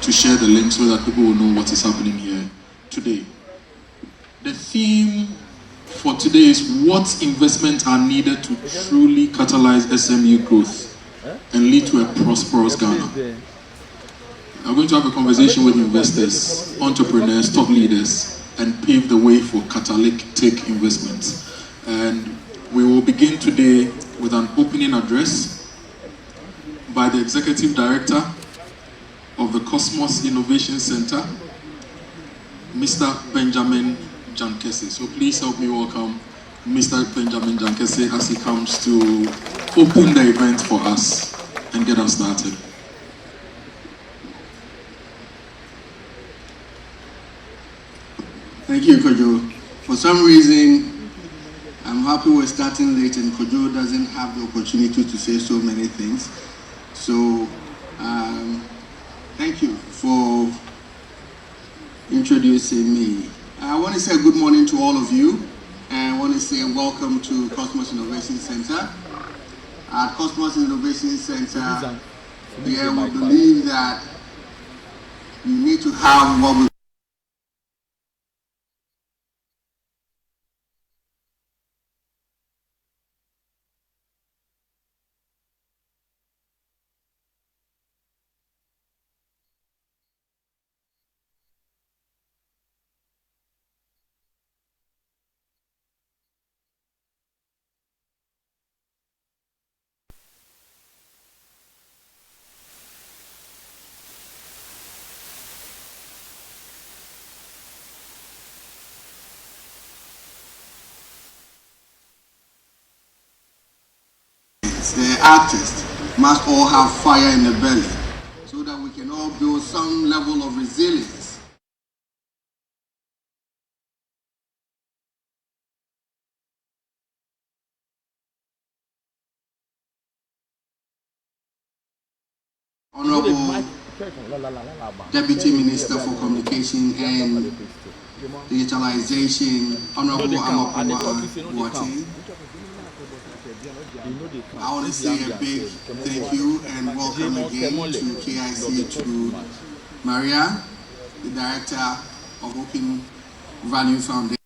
to share the link so that people will know what is happening here today. The theme for today is what investments are needed to truly catalyze SME growth and lead to a prosperous Ghana. I'm going to have a conversation with investors, entrepreneurs, top leaders, and pave the way for catalytic investments. And we will begin today with an opening address by the Executive Director of the Kosmos Innovation Center, Mr. Benjamin Jankese. So please help me welcome Mr. Benjamin Jankese as he comes to open the event for us and get us started. Thank you, Kojo. For some reason, I'm happy we're starting late and Kojo doesn't have the opportunity to say so many things. So, thank you for introducing me. I want to say good morning to all of you, and I want to say welcome to Kosmos Innovation Center. At Kosmos Innovation Center, we believe that you need to have what we the artists must all have fire in the belly so that we can all build some level of resilience. Honorable Deputy Minister for Communication and Digitalization, Honorable Amapuwa Boateng. I want to say a big thank you and welcome again to KIC, to Maria, the Director of Open Value Foundation.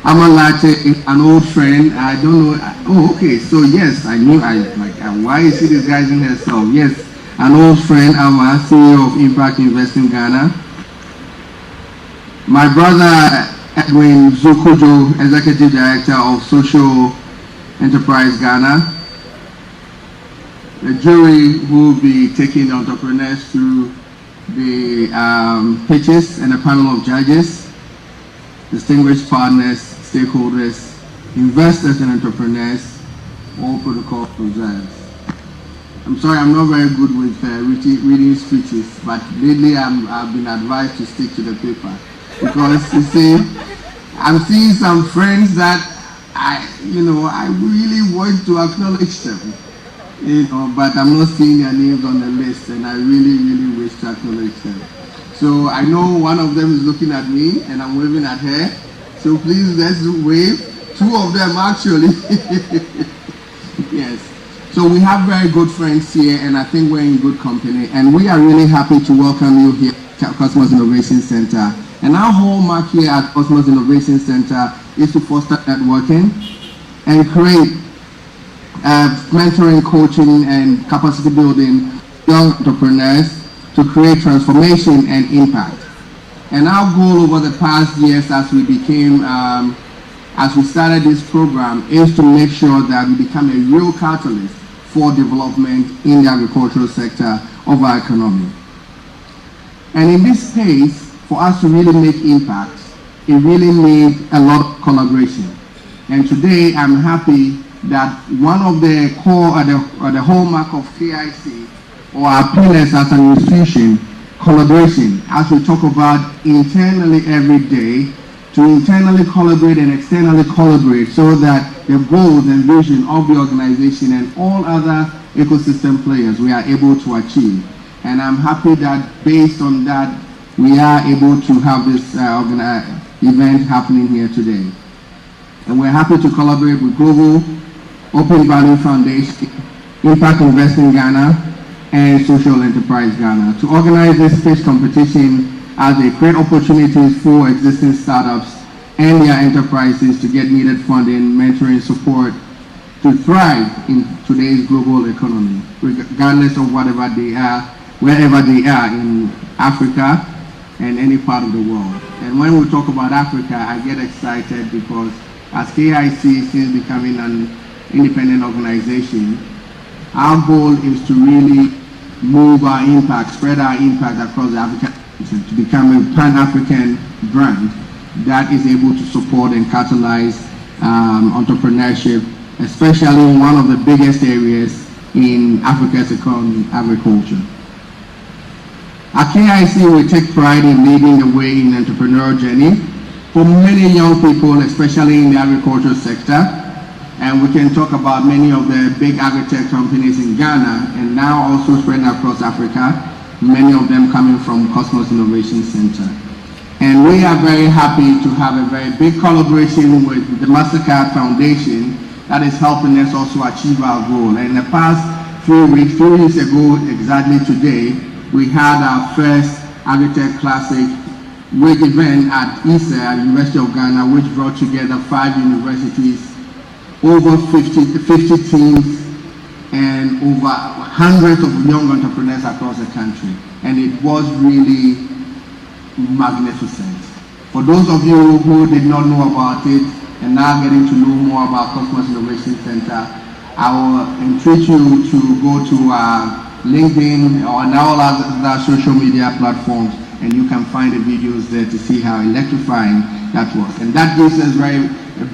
Amalate, an old friend. I don't know. Oh, okay. So yes, I knew. Why is she disguising herself? Yes, an old friend. I'm a CEO of Impact Investing Ghana. My brother Edwin Zukujo, Executive Director of Social Enterprise Ghana. The jury will be taking entrepreneurs through the pitches and a panel of judges, distinguished partners, stakeholders, investors and entrepreneurs, all protocols observed. I'm sorry, I'm not very good with reading speeches, but lately I've been advised to stick to the paper because you see, I'm seeing some friends that I really want to acknowledge them, but I'm not seeing their names on the list, and I really wish to acknowledge them. So I know one of them is looking at me, and I'm waving at her. So please, let's wave. Two of them actually. Yes. So we have very good friends here, and I think we're in good company. And we are really happy to welcome you here at Kosmos Innovation Center. And our hallmark here at Kosmos Innovation Center is to foster networking and create mentoring, coaching, and capacity building young entrepreneurs to create transformation and impact. And our goal over the past years as we started this program is to make sure that we become a real catalyst for development in the agricultural sector of our economy. And in this space, for us to really make impact, it really needs a lot of collaboration. And today I'm happy that one of the core or the hallmark of KIC, or our pillars as an institution, collaboration, as we talk about internally every day, to internally collaborate and externally collaborate so that the goals and vision of the organization and all other ecosystem players we are able to achieve. And I'm happy that based on that, we are able to have this event happening here today. And we're happy to collaborate with Glovo, Open Value Foundation, Impact Investing Ghana, and Social Enterprise Ghana to organize this pitch competition as they create opportunities for existing startups and their enterprises to get needed funding, mentoring, support to thrive in today's global economy, regardless of whatever they are, wherever they are in Africa and any part of the world. And when we talk about Africa, I get excited because as KIC, since becoming an independent organization, our goal is to really move our impact, spread our impact across the African continent to become a Pan-African brand that is able to support and catalyze entrepreneurship, especially in one of the biggest areas in Africa's economy, agriculture. At KIC, we take pride in leading the way in entrepreneurial journey for many young people, especially in the agriculture sector. And we can talk about many of the big agri-tech companies in Ghana and now also spreading across Africa, many of them coming from Kosmos Innovation Center. And we are very happy to have a very big collaboration with the MasterCard Foundation that is helping us also achieve our goal. And in the past 3 weeks, 3 weeks ago exactly today, we had our first Agri-Tech Classic Week event at ISA, at University of Ghana, which brought together 5 universities, over 50 teams, and over hundreds of young entrepreneurs across the country. And it was really magnificent. For those of you who did not know about it and now getting to know more about Kosmos Innovation Center, I will entreat you to go to LinkedIn or all other social media platforms, and you can find the videos there to see how electrifying that was. And that gives us a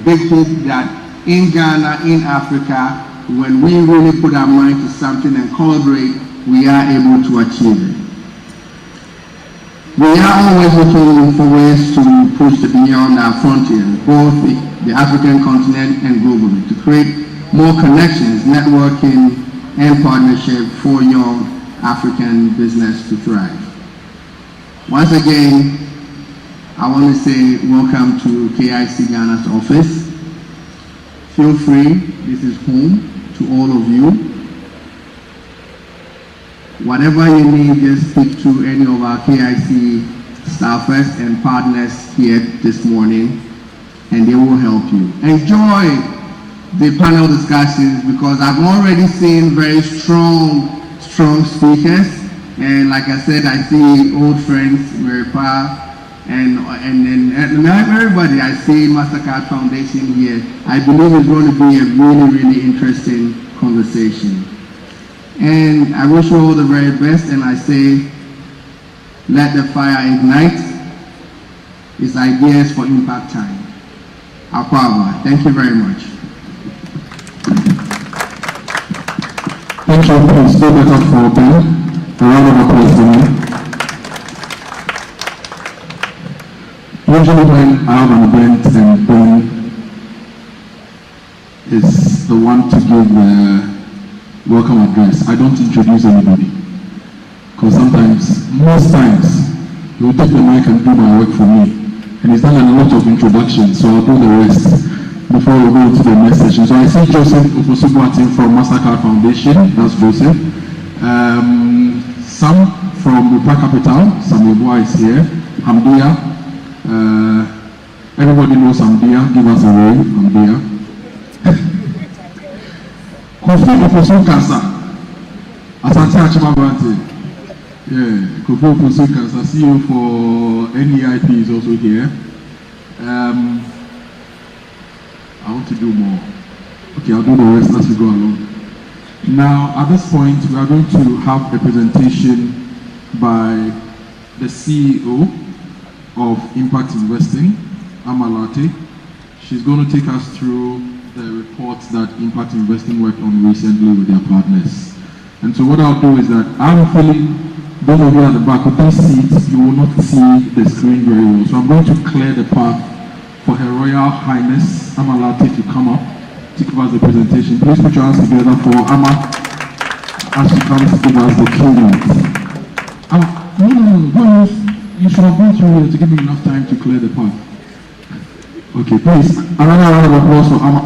big hope that in Ghana, in Africa, when we really put our mind to something and collaborate, we are able to achieve it. We are always looking for ways to push beyond our frontiers, both the African continent and globally, to create more connections, networking, and partnership for young African business to thrive. Once again, I want to say welcome to KIC Ghana's office. Feel free, this is home to all of you. Whatever you need, just speak to any of our KIC staffers and partners here this morning, and they will help you. Enjoy the panel discussions because I've already seen very strong speakers, and like I said, I see old friends, Maripa, and everybody. I see MasterCard Foundation here. I believe it's going to be a really interesting conversation. And I wish you all the very best, and I say, let the fire ignite. It's ideas for impact time. Akwaaba. Thank you very much. Thank you. Please give it up for Ben. A round of applause for me. Usually when I have an event and Ben is the one to give the welcome address, I don't introduce anybody. Because most times, he will take the mic and do my work for me. And he's done a lot of introductions, so I'll do the rest before we go to the next session. So I see Joseph Ofosubuatin from MasterCard Foundation, that's Joseph. Sam from Impact Capital, Samuel Boy is here. Hamdia, everybody knows Hamdia, give us a wave, Hamdia. Kofi Ofosu Kansa, Asante Achimabante. Yeah, Kofi Ofosu Kansa, CEO for NEIP is also here. I want to do more. Okay, I'll do the rest as we go along. Now, at this point, we are going to have a presentation by the CEO of Impact Investing, Amalate. She's going to take us through the reports that Impact Investing worked on recently with their partners. And so what I'll do is that I'm feeling, those of you at the back of these seats, you will not see the screen very well. So I'm going to clear the path for Her Royal Highness Amalate to come up to give us the presentation. Please put your hands together for Ama as she comes to give us the keynote. No, you should have been through here to give me enough time to clear the path. Okay, please, another round of applause for Ama.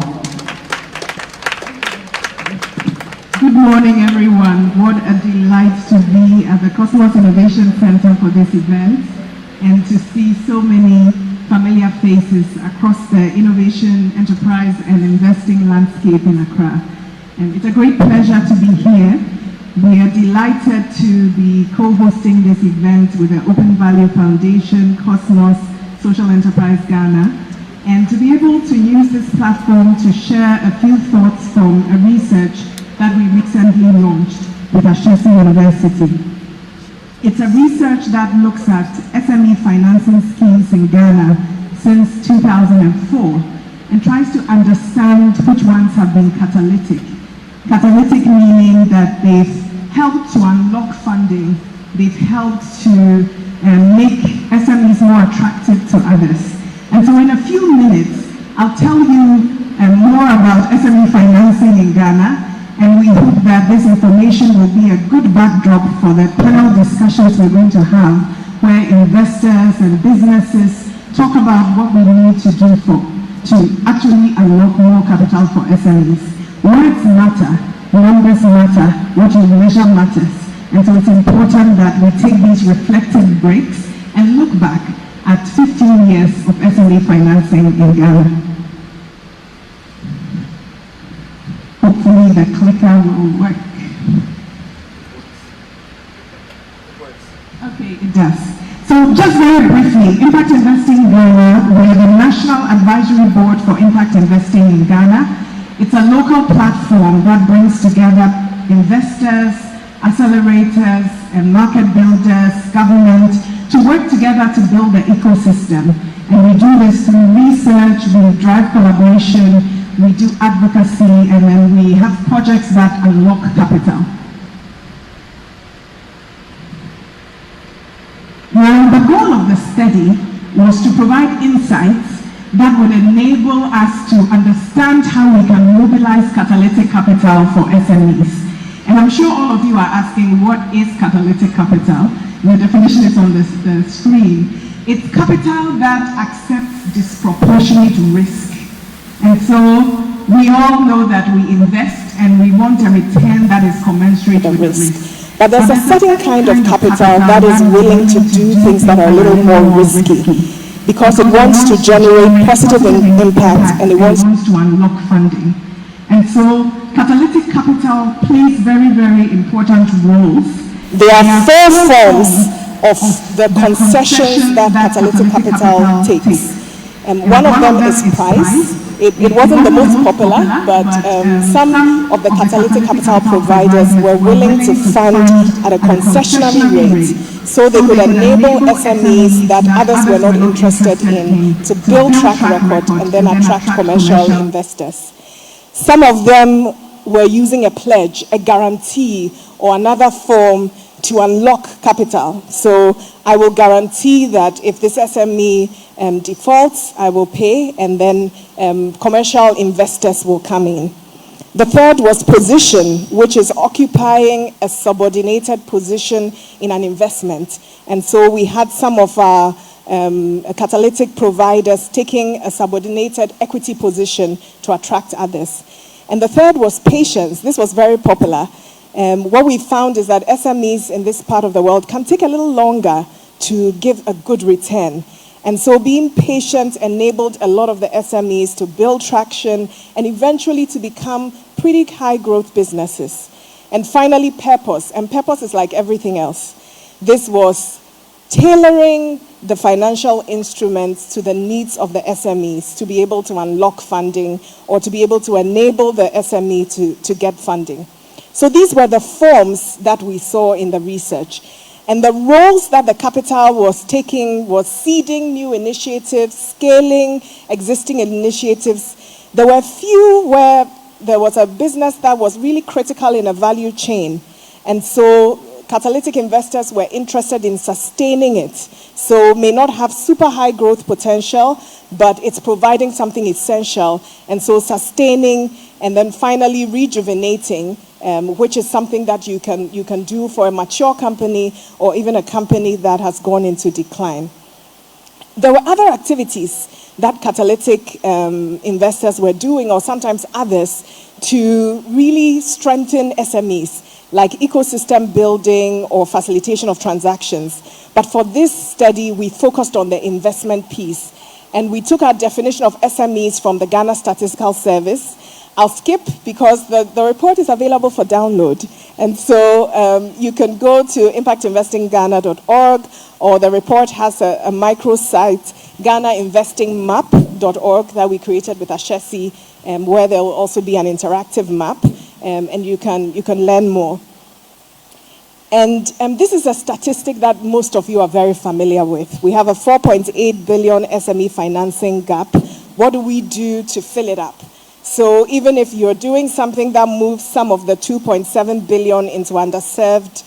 Good morning, everyone. What a delight to be at the Kosmos Innovation Center for this event and to see so many familiar faces across the innovation, enterprise, and investing landscape in Accra. And it's a great pleasure to be here. We are delighted to be co-hosting this event with the Open Value Foundation, Kosmos, Social Enterprise Ghana, and to be able to use this platform to share a few thoughts from a research that we recently launched with Ashesi University. It's a research that looks at SME financing schemes in Ghana since 2004 and tries to understand which ones have been catalytic. Catalytic meaning that they've helped to unlock funding, they've helped to make SMEs more attractive to others. And so in a few minutes, I'll tell you more about SME financing in Ghana, and we hope that this information will be a good backdrop for the panel discussions we're going to have, where investors and businesses talk about what we need to do to actually unlock more capital for SMEs. Words matter, numbers matter, what you measure matters. And so it's important that we take these reflective breaks and look back at 15 years of SME financing in Ghana. Hopefully the clicker will work. Okay, it does. So just very briefly, Impact Investing Ghana, we're the National Advisory Board for Impact Investing in Ghana. It's a local platform that brings together investors, accelerators, and market builders, government, to work together to build the ecosystem. And we do this through research, we drive collaboration, we do advocacy, and then we have projects that unlock capital. Now, the goal of the study was to provide insights that would enable us to understand how we can mobilize catalytic capital for SMEs. And I'm sure all of you are asking, what is catalytic capital? The definition is on the screen. It's capital that accepts disproportionate risk. And so we all know that we invest and we want a return that is commensurate with risk. But there's a certain kind of capital that is willing to do things that are a little more risky because it wants to generate positive impact and it wants to unlock funding. And so catalytic capital plays very, very important roles. There are four forms of the concessions that catalytic capital takes. And one of them is price. It wasn't the most popular, but some of the catalytic capital providers were willing to fund at a concessionary rate so they could enable SMEs that others were not interested in to build track record and then attract commercial investors. Some of them were using a pledge, a guarantee, or another form to unlock capital. So I will guarantee that if this SME defaults, I will pay, and then commercial investors will come in. The third was position, which is occupying a subordinated position in an investment. And so we had some of our catalytic providers taking a subordinated equity position to attract others. And the third was patience. This was very popular. What we found is that SMEs in this part of the world can take a little longer to give a good return. And so being patient enabled a lot of the SMEs to build traction and eventually to become pretty high growth businesses. And finally, purpose. And purpose is like everything else. This was tailoring the financial instruments to the needs of the SMEs to be able to unlock funding or to be able to enable the SME to get funding. So these were the forms that we saw in the research. And the roles that the capital was taking was seeding new initiatives, scaling existing initiatives. There were a few where there was a business that was really critical in a value chain. And so catalytic investors were interested in sustaining it. So may not have super high growth potential, but it's providing something essential. And so sustaining and then finally rejuvenating, which is something that you can do for a mature company or even a company that has gone into decline. There were other activities that catalytic investors were doing, or sometimes others, to really strengthen SMEs, like ecosystem building or facilitation of transactions. But for this study, we focused on the investment piece. And we took our definition of SMEs from the Ghana Statistical Service. I'll skip because the report is available for download. And so you can go to impactinvestingghana.org, or the report has a microsite, ghanainvestingmap.org, that we created with Ashesi, where there will also be an interactive map, and you can learn more. And this is a statistic that most of you are very familiar with. We have a 4.8 billion SME financing gap. What do we do to fill it up? So even if you're doing something that moves some of the 2.7 billion into underserved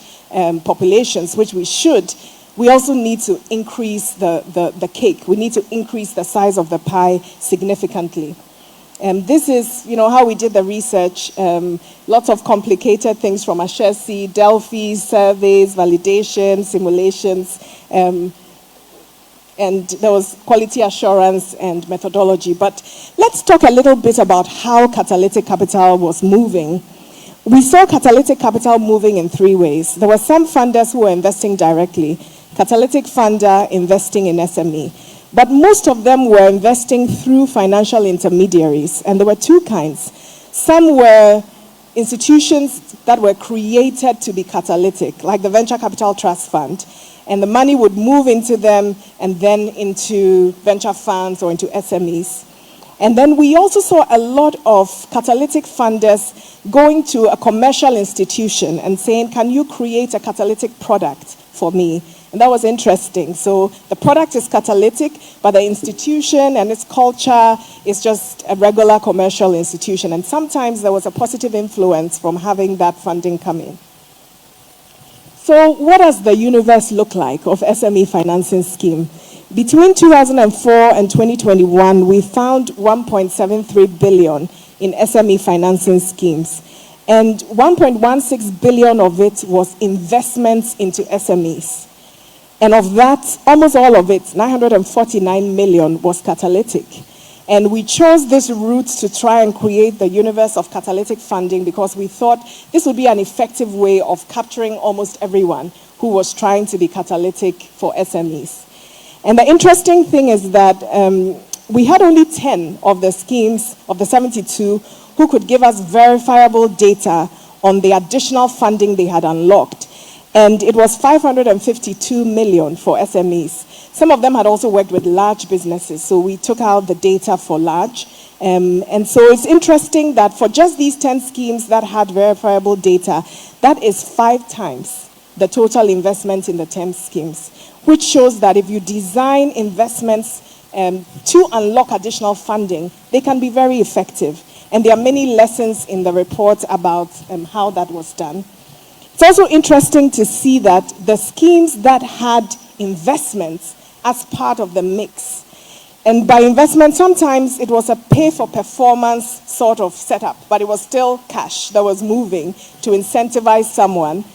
populations, which we should, we also need to increase the cake. We need to increase the size of the pie significantly. This is, how we did the research. Lots of complicated things from Ashesi, Delphi, surveys, validation, simulations, and there was quality assurance and methodology. But let's talk a little bit about how Catalytic Capital was moving. We saw Catalytic Capital moving in three ways. There were some funders who were investing directly, Catalytic funder investing in SME. But most of them were investing through financial intermediaries, and there were two kinds. Some were institutions that were created to be catalytic, like the Venture Capital Trust Fund, and the money would move into them and then into venture funds or into SMEs. And then we also saw a lot of catalytic funders going to a commercial institution and saying, can you create a catalytic product for me? And that was interesting. So the product is catalytic, but the institution and its culture is just a regular commercial institution. And sometimes there was a positive influence from having that funding come in. So what does the universe look like of SME financing scheme? Between 2004 and 2021, we found 1.73 billion in SME financing schemes. And 1.16 billion of it was investments into SMEs. And of that, almost all of it, 949 million, was catalytic. And we chose this route to try and create the universe of catalytic funding because we thought this would be an effective way of capturing almost everyone who was trying to be catalytic for SMEs. And the interesting thing is that we had only 10 of the schemes, of the 72, who could give us verifiable data on the additional funding they had unlocked. And it was 552 million for SMEs. Some of them had also worked with large businesses, so we took out the data for large. And so it's interesting that for just these 10 schemes that had verifiable data, that is 5 times the total investment in the 10 schemes, which shows that if you design investments to unlock additional funding, they can be very effective. And there are many lessons in the report about how that was done. It's also interesting to see that the schemes that had investments as part of the mix, and by investment, sometimes it was a pay-for-performance sort of setup, but it was still cash that was moving to incentivize someone,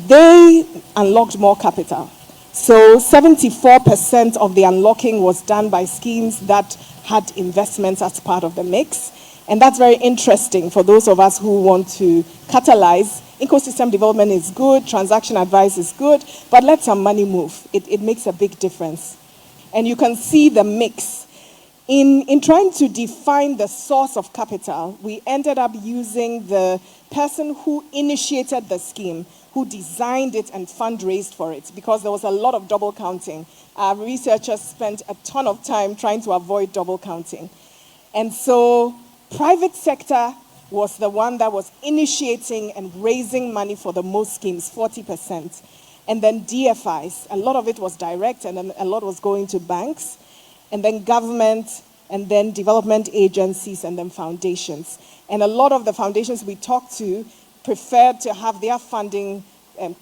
they unlocked more capital. So 74% of the unlocking was done by schemes that had investments as part of the mix. And that's very interesting for those of us who want to catalyze. Ecosystem development is good, transaction advice is good, but let some money move. It makes a big difference. And you can see the mix. In trying to define the source of capital, we ended up using the person who initiated the scheme, who designed it and fundraised for it, because there was a lot of double counting. Our researchers spent a ton of time trying to avoid double counting. And so private sector was the one that was initiating and raising money for the most schemes, 40%. And then DFIs, a lot of it was direct and then a lot was going to banks. And then government, and then development agencies, and then foundations. And a lot of the foundations we talked to preferred to have their funding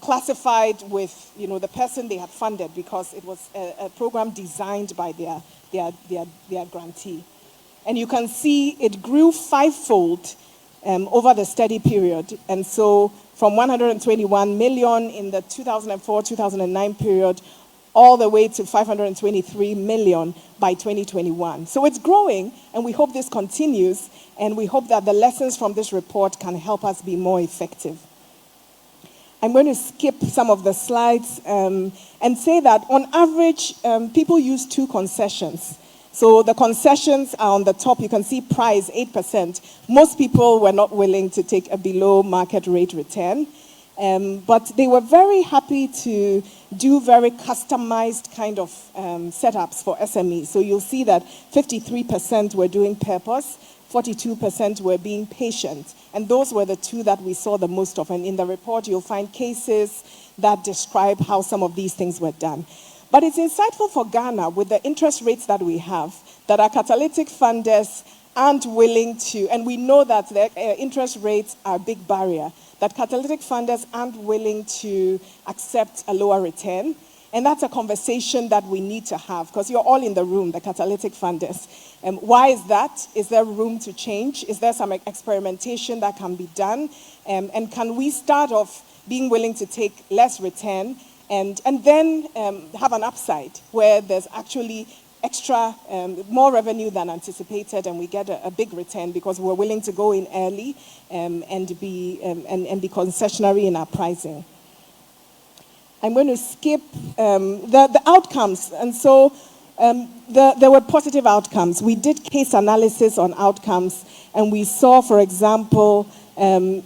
classified with, the person they had funded, because it was a program designed by their grantee. And you can see it grew fivefold over the study period. And so from 121 million in the 2004-2009 period, all the way to 523 million by 2021. So it's growing, and we hope this continues, and we hope that the lessons from this report can help us be more effective. I'm going to skip some of the slides and say that on average, people use 2 concessions. So the concessions are on the top. You can see price, 8%. Most people were not willing to take a below market rate return. But they were very happy to do very customized kind of setups for SMEs. So you'll see that 53% were doing purpose, 42% were being patient. And those were the 2 that we saw the most of. And in the report, you'll find cases that describe how some of these things were done. But it's insightful for Ghana, with the interest rates that we have, that our catalytic funders aren't willing to, and we know that the interest rates are a big barrier, that catalytic funders aren't willing to accept a lower return. And that's a conversation that we need to have, because you're all in the room, the catalytic funders. Why is that? Is there room to change? Is there some experimentation that can be done? And can we start off being willing to take less return and then have an upside where there's actually extra, more revenue than anticipated, and we get a big return because we're willing to go in early and be concessionary in our pricing. I'm going to skip the outcomes. And so there were positive outcomes. We did case analysis on outcomes, and we saw, for example,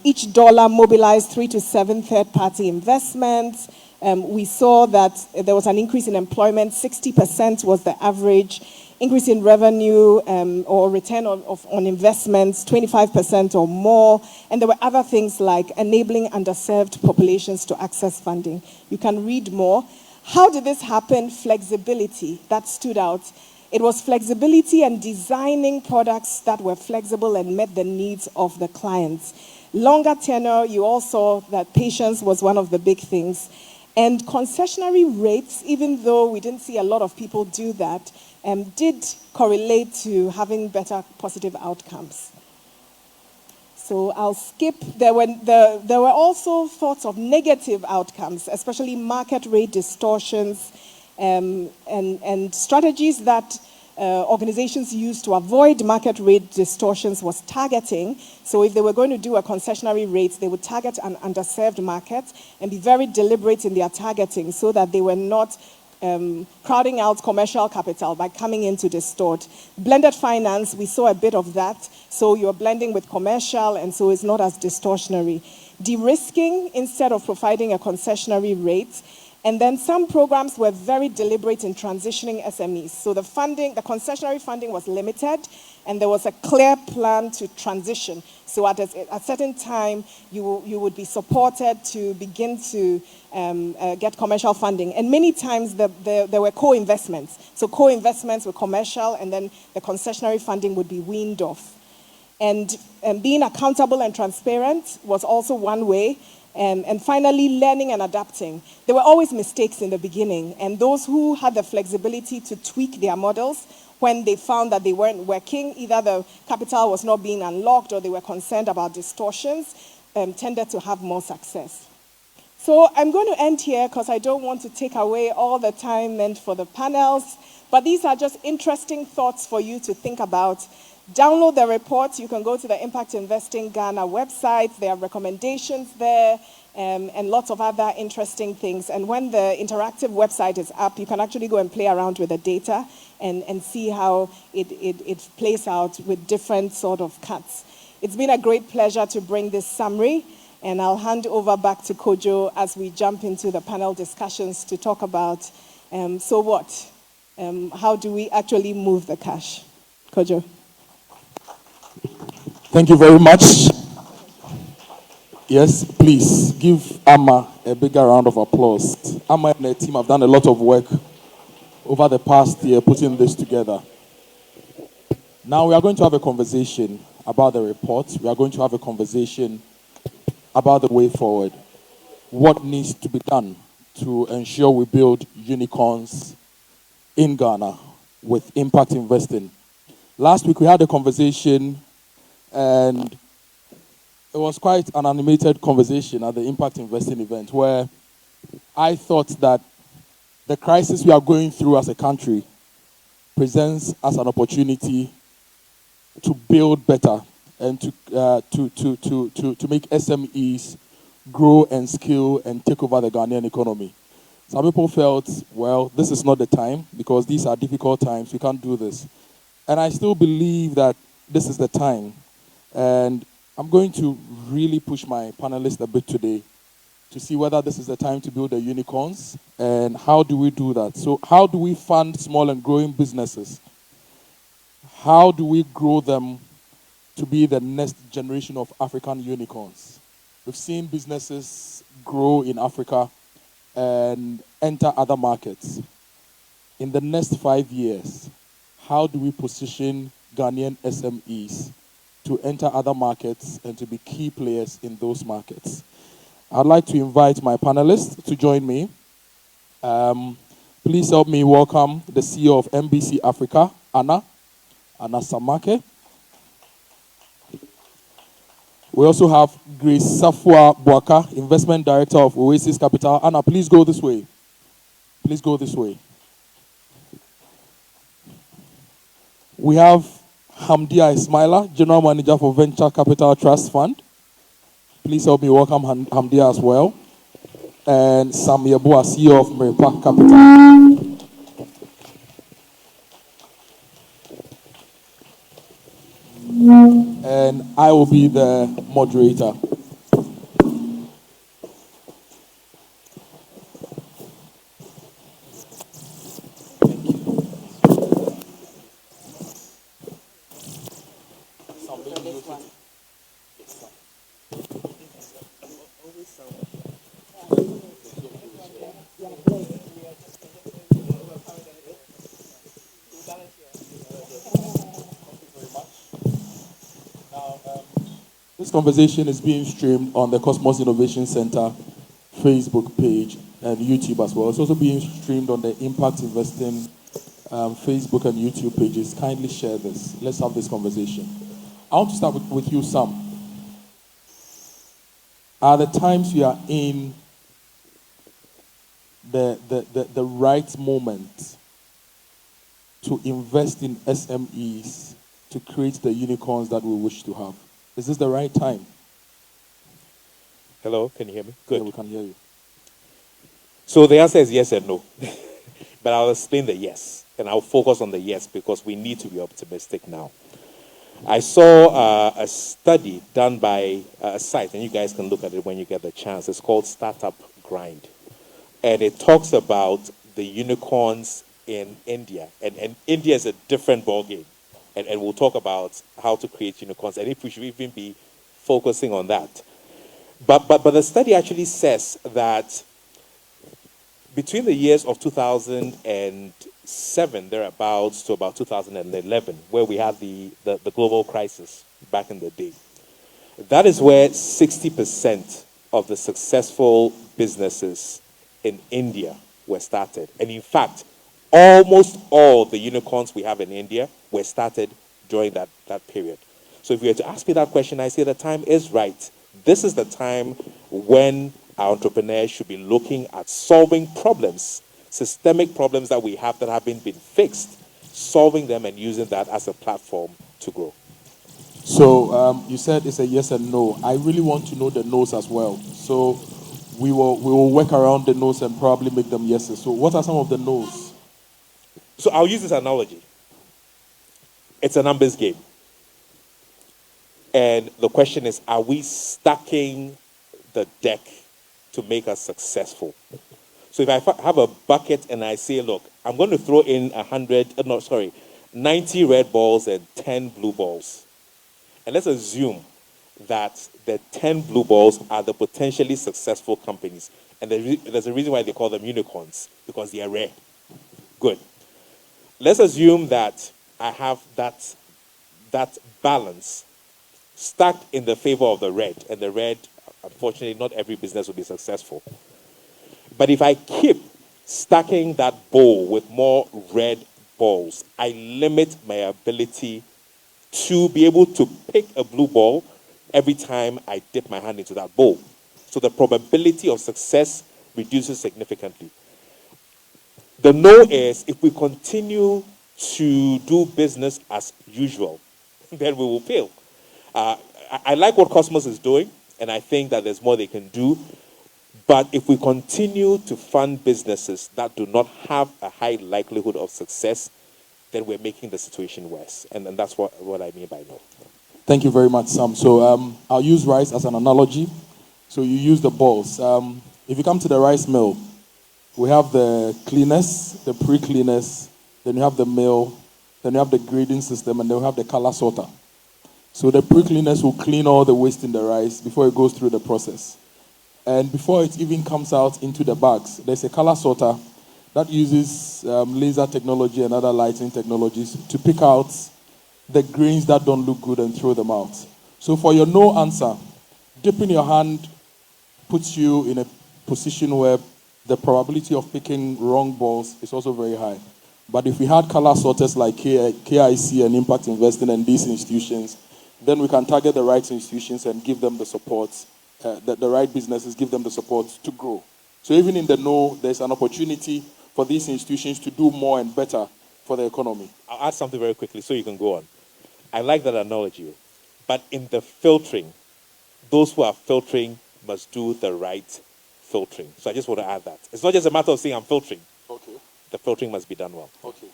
each dollar mobilized 3 to 7 third-party investments. We saw that there was an increase in employment, 60% was the average, increase in revenue or return on investments, 25% or more. And there were other things like enabling underserved populations to access funding. You can read more. How did this happen? Flexibility, that stood out. It was flexibility and designing products that were flexible and met the needs of the clients. Longer tenure, you all saw that patience was one of the big things. And concessionary rates, even though we didn't see a lot of people do that, did correlate to having better positive outcomes. So I'll skip. There were also thoughts of negative outcomes, especially market rate distortions and strategies that organizations used to avoid market rate distortions was targeting. So if they were going to do a concessionary rate, they would target an underserved market and be very deliberate in their targeting so that they were not crowding out commercial capital by coming in to distort. Blended finance, we saw a bit of that. So you're blending with commercial, and so it's not as distortionary. De-risking instead of providing a concessionary rate. And then some programs were very deliberate in transitioning SMEs. So the concessionary funding was limited, and there was a clear plan to transition. So at a certain time, you would be supported to begin to get commercial funding. And many times there were co-investments. So co-investments were commercial, and then the concessionary funding would be weaned off. And being accountable and transparent was also one way. And finally, learning and adapting. There were always mistakes in the beginning, and those who had the flexibility to tweak their models when they found that they weren't working, either the capital was not being unlocked or they were concerned about distortions, tended to have more success. So I'm going to end here because I don't want to take away all the time meant for the panels, but these are just interesting thoughts for you to think about. Download the report. You can go to the Impact Investing Ghana website. There are recommendations there and lots of other interesting things. And when the interactive website is up, you can actually go and play around with the data and see how it plays out with different sort of cuts. It's been a great pleasure to bring this summary, and I'll hand over back to Kojo as we jump into the panel discussions to talk about, so what? How do we actually move the cash? Kojo. Thank you very much. Yes, please give Amma a bigger round of applause. Amma and her team have done a lot of work over the past year putting this together. Now we are going to have a conversation about the report. We are going to have a conversation about the way forward. what needs to be done to ensure we build unicorns in Ghana with impact investing. Last week we had a conversation, and it was quite an animated conversation at the impact investing event, where I thought that the crisis we are going through as a country presents as an opportunity to build better and to make SMEs grow and scale and take over the Ghanaian economy. Some people felt, well, this is not the time because these are difficult times. We can't do this. And I still believe that this is the time. And I'm going to really push my panelists a bit today to see whether this is the time to build the unicorns and how do we do that. So how do we fund small and growing businesses? How do we grow them to be the next generation of African unicorns? We've seen businesses grow in Africa and enter other markets. In the next 5 years, how do we position Ghanaian SMEs to enter other markets and to be key players in those markets? I'd like to invite my panelists to join me. Please help me welcome the CEO of MBC Africa, Anna Samake. We also have Grace Safua Boaka, Investment Director of Oasis Capital. Anna, please go this way. Please go this way. We have Hamdia Ismaila, General Manager for Venture Capital Trust Fund. Please help me welcome Hamdia as well. And Sam Yeboah, CEO of Meripa Capital. And I will be the moderator. This conversation is being streamed on the Kosmos Innovation Center Facebook page and YouTube as well. It's also being streamed on the Impact Investing Facebook and YouTube pages. Kindly share this. Let's have this conversation. I want to start with you, Sam. Are the times we are in the right moment to invest in SMEs to create the unicorns that we wish to have? Is this the right time? Hello, can you hear me? Good. Yeah, we can hear you. So the answer is yes and no. But I'll explain the yes. And I'll focus on the yes because we need to be optimistic now. I saw a study done by a site, and you guys can look at it when you get the chance. It's called Startup Grind. And it talks about the unicorns in India. And India is a different ballgame. And we'll talk about how to create unicorns and if we should even be focusing on that. But the study actually says that between the years of 2007, thereabouts, to about 2011, where we had the global crisis back in the day, that is where 60% of the successful businesses in India were started. And in fact, almost all the unicorns we have in India were started during that period. So if you were to ask me that question, I say the time is right. This is the time when our entrepreneurs should be looking at solving problems, systemic problems that we have that haven't been fixed, solving them and using that as a platform to grow. So you said it's a yes and no. I really want to know the no's as well. So we will work around the no's and probably make them yeses. So what are some of the no's? So I'll use this analogy. It's a numbers game. And the question is, are we stacking the deck to make us successful? So if I have a bucket and I say, look, I'm going to throw in 90 red balls and 10 blue balls. And let's assume that the 10 blue balls are the potentially successful companies. And there's a reason why they call them unicorns, because they are rare. Good. Let's assume that I have that balance stacked in the favor of the red, and the red unfortunately, not every business will be successful. But if I keep stacking that bowl with more red balls, I limit my ability to be able to pick a blue ball every time I dip my hand into that bowl. So the probability of success reduces significantly. The no is if we continue to do business as usual, then we will fail. I like what Kosmos is doing, and I think that there's more they can do. But if we continue to fund businesses that do not have a high likelihood of success, then we're making the situation worse. And that's what I mean by no. Thank you very much, Sam. So I'll use rice as an analogy. So you use the balls. If you come to the rice mill, we have the cleaners, the pre-cleaners, then you have the mill, then you have the grading system, and then we have the color sorter. So the pre-cleaners will clean all the waste in the rice before it goes through the process. And before it even comes out into the bags, there's a color sorter that uses laser technology and other lighting technologies to pick out the grains that don't look good and throw them out. So for your no answer, dipping your hand puts you in a position where the probability of picking wrong balls is also very high. But if we had color sorters like KIC and Impact Investing and these institutions, then we can target the right institutions and give them the support, the right businesses, give them the support to grow. So even in the no, there's an opportunity for these institutions to do more and better for the economy. I'll add something very quickly so you can go on. I like that analogy. But in the filtering, those who are filtering must do the right filtering. So I just want to add that. It's not just a matter of saying I'm filtering. Okay. The filtering must be done well. Okay.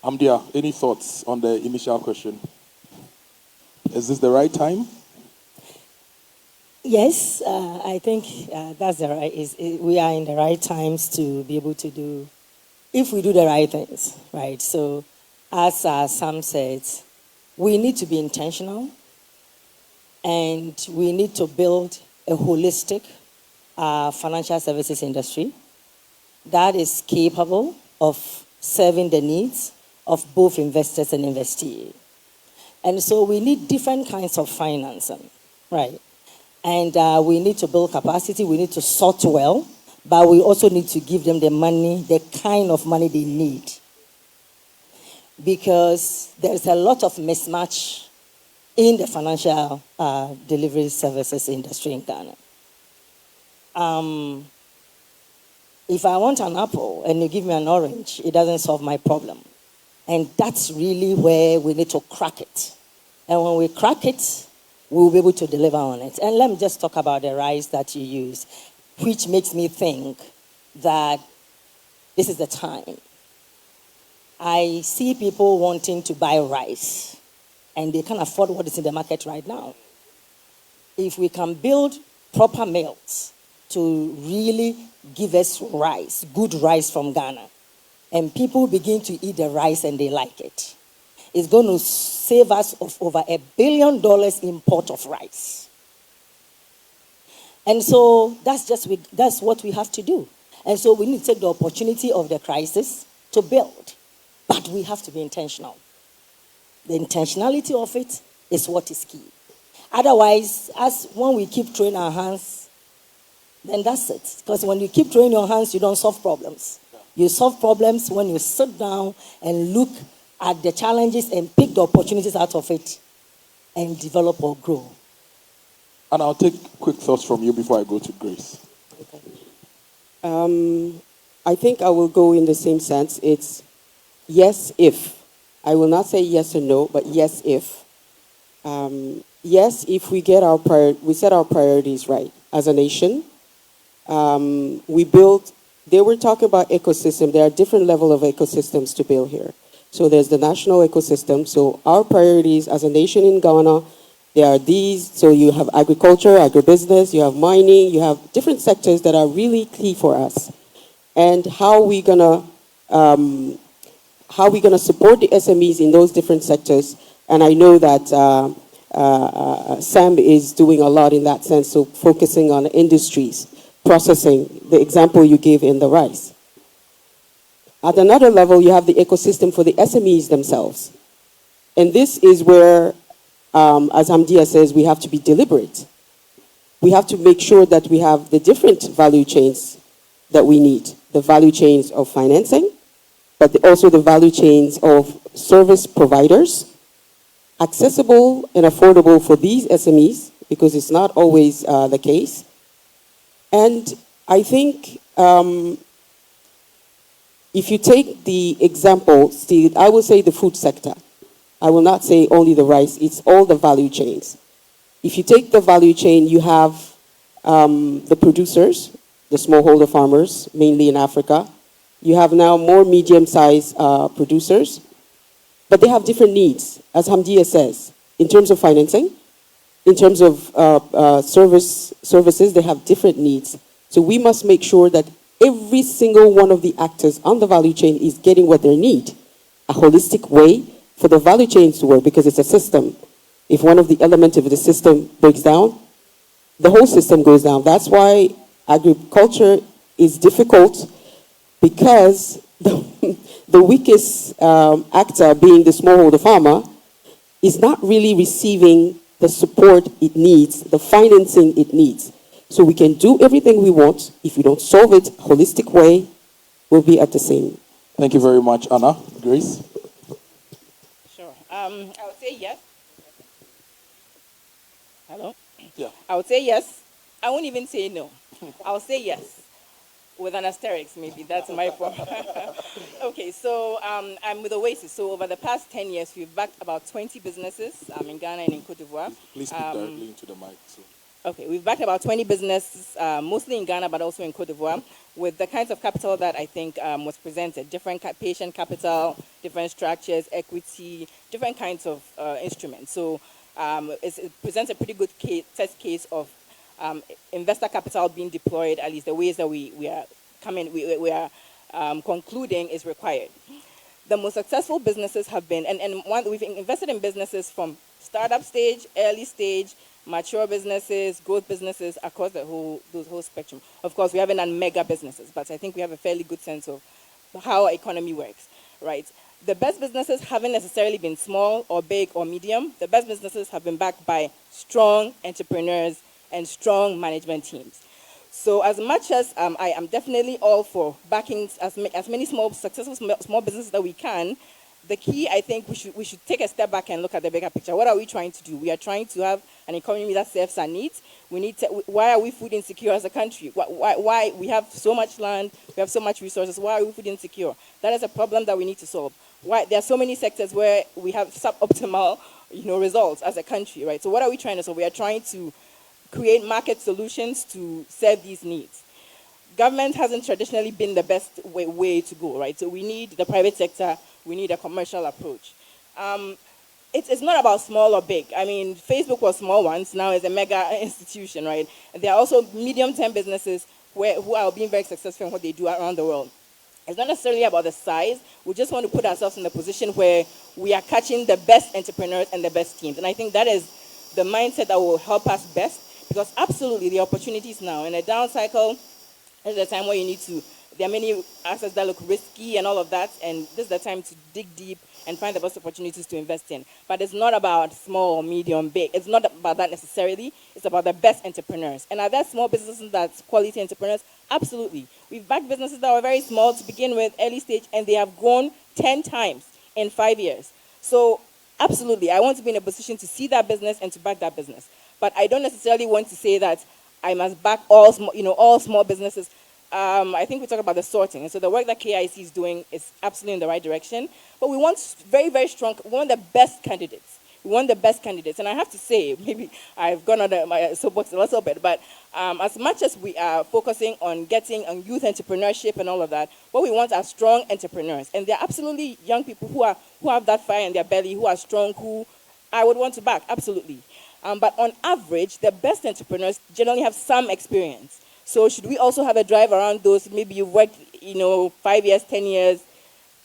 Amdia, any thoughts on the initial question? Is this the right time? Yes, I think that's the right. We are in the right times to be able to do, if we do the right things, right? So, as Sam said, we need to be intentional, and we need to build a holistic financial services industry that is capable of serving the needs of both investors and investees. And so we need different kinds of financing, right? And we need to build capacity, we need to sort well, but we also need to give them the money, the kind of money they need. Because there's a lot of mismatch in the financial delivery services industry in Ghana. If I want an apple and you give me an orange, it doesn't solve my problem. And that's really where we need to crack it. And when we crack it, we'll be able to deliver on it. And let me just talk about the rice that you use, which makes me think that this is the time. I see people wanting to buy rice, and they can't afford what is in the market right now. If we can build proper mills to really give us rice, good rice from Ghana, and people begin to eat the rice and they like it, it's going to save us of over $1 billion import of rice. And so that's what we have to do. And so we need to take the opportunity of the crisis to build. But we have to be intentional. The intentionality of it is what is key. Otherwise, when we keep throwing our hands, then that's it. Because when you keep throwing your hands, you don't solve problems. You solve problems when you sit down and look at the challenges and pick the opportunities out of it and develop or grow. And I'll take quick thoughts from you before I go to Grace. Okay. I think I will go in the same sense. It's yes, if. I will not say yes or no, but yes, if. Yes, if we get we set our priorities right as a nation. They were talking about ecosystem. There are different levels of ecosystems to build here. So there's the national ecosystem. So our priorities as a nation in Ghana, there are these. So you have agriculture, agribusiness, you have mining, you have different sectors that are really key for us. And how we gonna support the SMEs in those different sectors. And I know that Sam is doing a lot in that sense, so focusing on industries, processing, the example you gave in the rice. At another level, you have the ecosystem for the SMEs themselves. And this is where, as Hamdia says, we have to be deliberate. we have to make sure that we have the different value chains that we need. The value chains of financing, but also the value chains of service providers, accessible and affordable for these SMEs, because it's not always the case. And I think if you take the example, Steve, I will say the food sector. I will not say only the rice, it's all the value chains. If you take the value chain, you have the producers, the smallholder farmers, mainly in Africa. You have now more medium-sized producers, but they have different needs, as Hamdia says, in terms of financing, in terms of services, they have different needs. So we must make sure that every single one of the actors on the value chain is getting what they need, a holistic way for the value chains to work, because it's a system. If one of the elements of the system breaks down, the whole system goes down. That's why agriculture is difficult, because the weakest actor, being the smallholder farmer, is not really receiving the support it needs, the financing it needs. So we can do everything we want. If we don't solve it holistic way, we'll be at the same. Thank you very much, Anna. Grace? Sure. I would say yes. Hello? Yeah. I would say yes. I won't even say no. I'll say yes. With an asterisk, maybe. That's my form. Okay, so I'm with Oasis. So over the past 10 years, we've backed about 20 businesses in Ghana and in Cote d'Ivoire. Please speak directly into the mic. So. Okay, we've backed about 20 businesses, mostly in Ghana, but also in Cote d'Ivoire, with the kinds of capital that I think was presented. Different patient capital, different structures, equity, different kinds of instruments. So it presents a pretty good test case of investor capital being deployed, at least the ways that we are concluding is required. The most successful businesses have been, we've invested in businesses from startup stage, early stage, mature businesses, growth businesses across the whole spectrum. Of course, we haven't done mega businesses, but I think we have a fairly good sense of how our economy works, right? The best businesses haven't necessarily been small or big or medium. The best businesses have been backed by strong entrepreneurs and strong management teams. So as much as I am definitely all for backing as many successful small businesses that we can, the key, I think, we should take a step back and look at the bigger picture. What are we trying to do? We are trying to have an economy that serves our needs. Why are we food insecure as a country? Why we have so much land, we have so much resources, why are we food insecure? That is a problem that we need to solve. Why there are so many sectors where we have suboptimal, results as a country, right? So what are we trying to solve? We are trying to create market solutions to serve these needs. Government hasn't traditionally been the best way to go, right? So we need the private sector, we need a commercial approach. It's not about small or big. I mean, Facebook was small once, now it's a mega institution, right? And there are also medium-term businesses who are being very successful in what they do around the world. It's not necessarily about the size. We just want to put ourselves in a position where we are catching the best entrepreneurs and the best teams. And I think that is the mindset that will help us best. Because absolutely, the opportunities now, in a down cycle, this is the time where you need to, there are many assets that look risky and all of that, and this is the time to dig deep and find the best opportunities to invest in. But it's not about small, medium, big. It's not about that necessarily. It's about the best entrepreneurs. And are there small businesses that's quality entrepreneurs? Absolutely. We've backed businesses that were very small to begin with, early stage, and they have grown 10 times in 5 years. So absolutely, I want to be in a position to see that business and to back that business. But I don't necessarily want to say that I must back all small businesses. I think we talk about the sorting. And so the work that KIC is doing is absolutely in the right direction. But we want very, very strong, we want the best candidates. We want the best candidates. And I have to say, maybe I've gone on my soapbox a little bit, but as much as we are focusing on getting on youth entrepreneurship and all of that, what we want are strong entrepreneurs. And they're absolutely young people who have that fire in their belly, who are strong, who I would want to back, absolutely. But on average, the best entrepreneurs generally have some experience. So should we also have a drive around those? Maybe you've worked, 5 years, 10 years.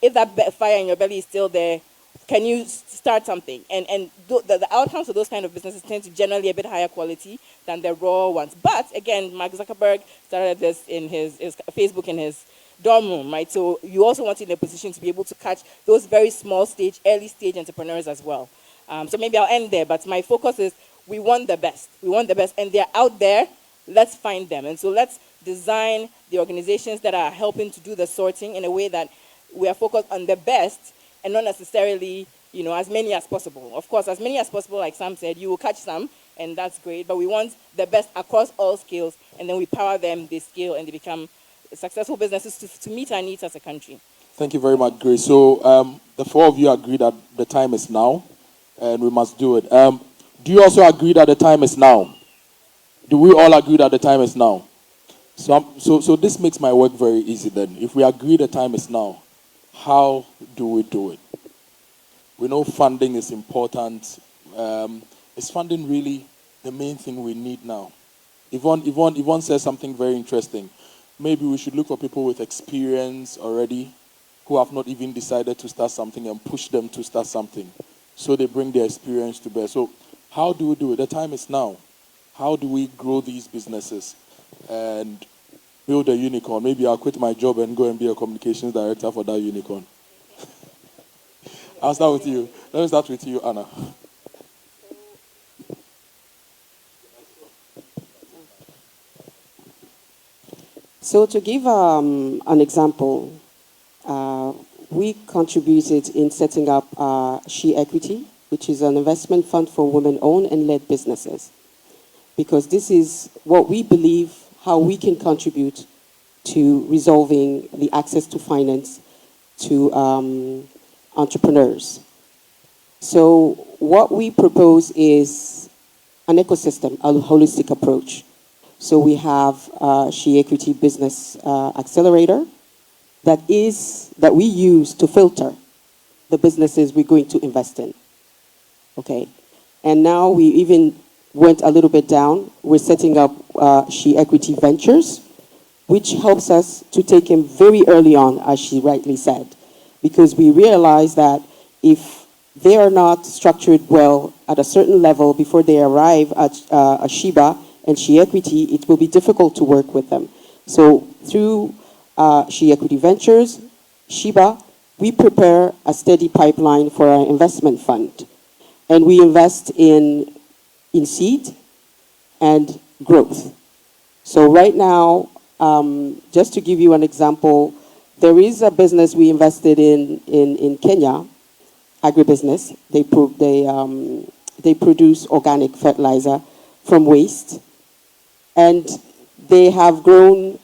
If that fire in your belly is still there, can you start something? And the outcomes of those kind of businesses tend to generally a bit higher quality than the raw ones. But again, Mark Zuckerberg started this in his Facebook in his dorm room, right? So you also want to be in a position to be able to catch those very small stage, early stage entrepreneurs as well. So maybe I'll end there, but my focus is we want the best. We want the best, and they're out there. Let's find them. And so let's design the organizations that are helping to do the sorting in a way that we are focused on the best and not necessarily, as many as possible. Of course, as many as possible, like Sam said, you will catch some, and that's great, but we want the best across all skills, and then we power them, they scale, and they become successful businesses to meet our needs as a country. Thank you very much, Grace. So the four of you agree that the time is now, and we must do it. Do you also agree that the time is now? Do we all agree that the time is now? So this makes my work very easy then. If we agree the time is now, how do we do it? We know funding is important. Is funding really the main thing we need now? Yvonne says something very interesting. Maybe we should look for people with experience already who have not even decided to start something and push them to start something. So they bring their experience to bear. So how do we do it? The time is now. How do we grow these businesses and build a unicorn? Maybe I'll quit my job and go and be a communications director for that unicorn. I'll start with you. Let me start with you, Anna. So to give an example, we contributed in setting up She Equity, which is an investment fund for women-owned and led businesses. Because this is what we believe, how we can contribute to resolving the access to finance to entrepreneurs. So what we propose is an ecosystem, a holistic approach. So we have She Equity Business Accelerator that we use to filter the businesses we're going to invest in. Okay, and now we even went a little bit down. We're setting up She Equity Ventures, which helps us to take him very early on, as she rightly said, because we realize that if they are not structured well at a certain level before they arrive at Sheba and She Equity, it will be difficult to work with them. So through She Equity Ventures, Sheba, we prepare a steady pipeline for our investment fund. And we invest in seed and growth. So right now, just to give you an example, there is a business we invested in Kenya, agribusiness. They produce organic fertilizer from waste. And they have grown,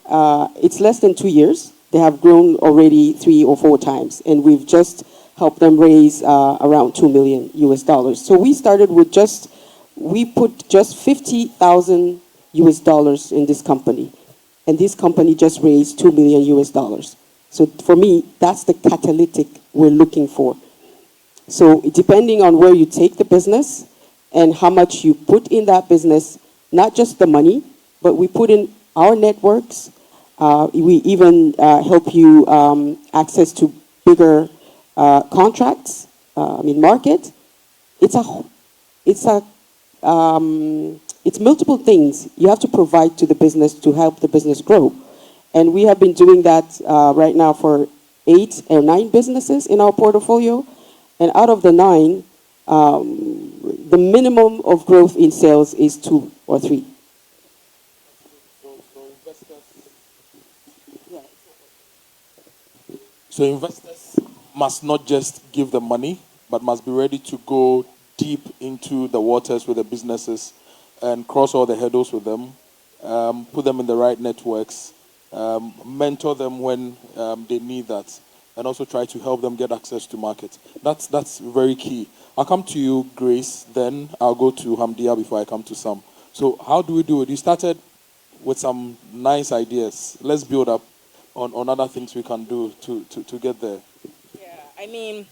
it's less than 2 years. They have grown already 3 or 4 times. And we've just helped them raise around $2 million US. So we started with we put just $50,000 US in this company. And this company just raised $2 million US. So for me, that's the catalytic we're looking for. So depending on where you take the business and how much you put in that business, not just the money, but we put in our networks. We even help you access to bigger contracts, market. It's multiple things you have to provide to the business to help the business grow. And we have been doing that right now for 8 or 9 businesses in our portfolio. And out of the 9, the minimum of growth in sales is 2 or 3. So investors must not just give the money, but must be ready to go deep into the waters with the businesses and cross all the hurdles with them, put them in the right networks, mentor them when they need that, and also try to help them get access to market. That's very key. I'll come to you, Grace, then I'll go to Hamdia before I come to Sam. So how do we do it? You started with some nice ideas. Let's build up on other things we can do to get there. Yeah,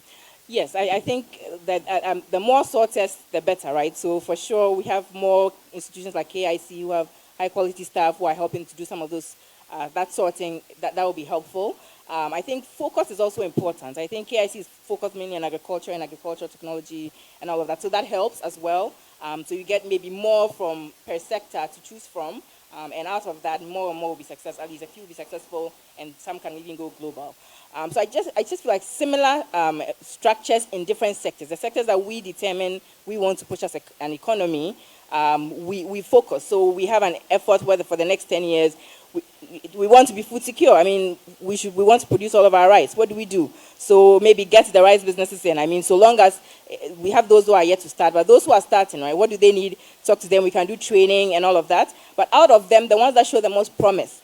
yes, I think that the more sorters, the better, right? So for sure, we have more institutions like KIC who have high-quality staff who are helping to do some of those, that sorting, that will be helpful. I think focus is also important. I think KIC is focused mainly on agriculture and agricultural technology and all of that, so that helps as well. So you get maybe more from per sector to choose from, and out of that, more and more will be successful. At least a few will be successful, and some can even go global. So I just feel like similar structures in different sectors. The sectors that we determine we want to push as an economy, we focus. So we have an effort whether for the next 10 years, we want to be food secure. I mean, we want to produce all of our rice. What do we do? So maybe get the rice businesses in. I mean, so long as we have those who are yet to start, but those who are starting, right, what do they need? Talk to them. We can do training and all of that. But out of them, the ones that show the most promise,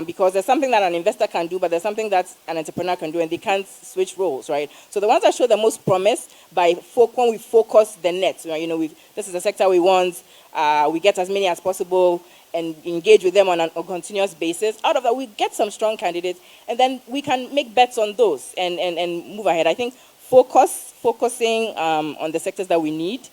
because there's something that an investor can do, but there's something that an entrepreneur can do, and they can't switch roles, right? So the ones that show the most promise, when we focus the net, right, this is a sector we want, we get as many as possible, and engage with them on a continuous basis. Out of that, we get some strong candidates, and then we can make bets on those and move ahead. I think focusing on the sectors that we need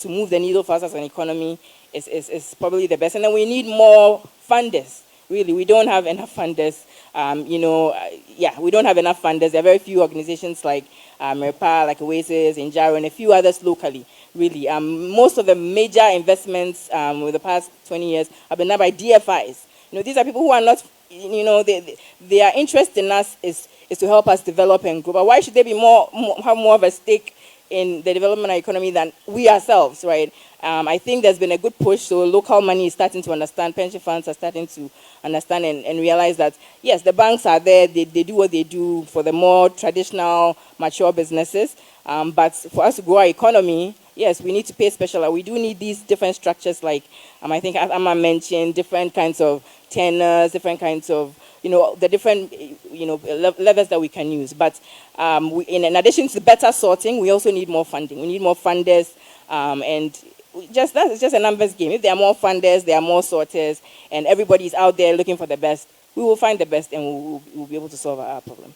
to move the needle for us as an economy is probably the best. And then we need more funders. Really, we don't have enough funders. We don't have enough funders. There are very few organizations like MERPA, like Oasis, Injaro, and a few others locally. Really, most of the major investments over the past 20 years have been done by DFIs. These are people who are not, their interest in us is to help us develop and grow. But why should they be have more of a stake in the development of the economy than we ourselves, right? I think there's been a good push, so local money is starting to understand, pension funds are starting to understand and realize that, yes, the banks are there, they do what they do for the more traditional, mature businesses, but for us to grow our economy, yes, we need to pay special. We do need these different structures, like I think Amma mentioned, different kinds of tenors, different kinds of, the different, levels that we can use. But in addition to better sorting, we also need more funding. We need more funders, and it's just a numbers game. If there are more funders, there are more sorters, and everybody's out there looking for the best, we will find the best, and we'll be able to solve our problem.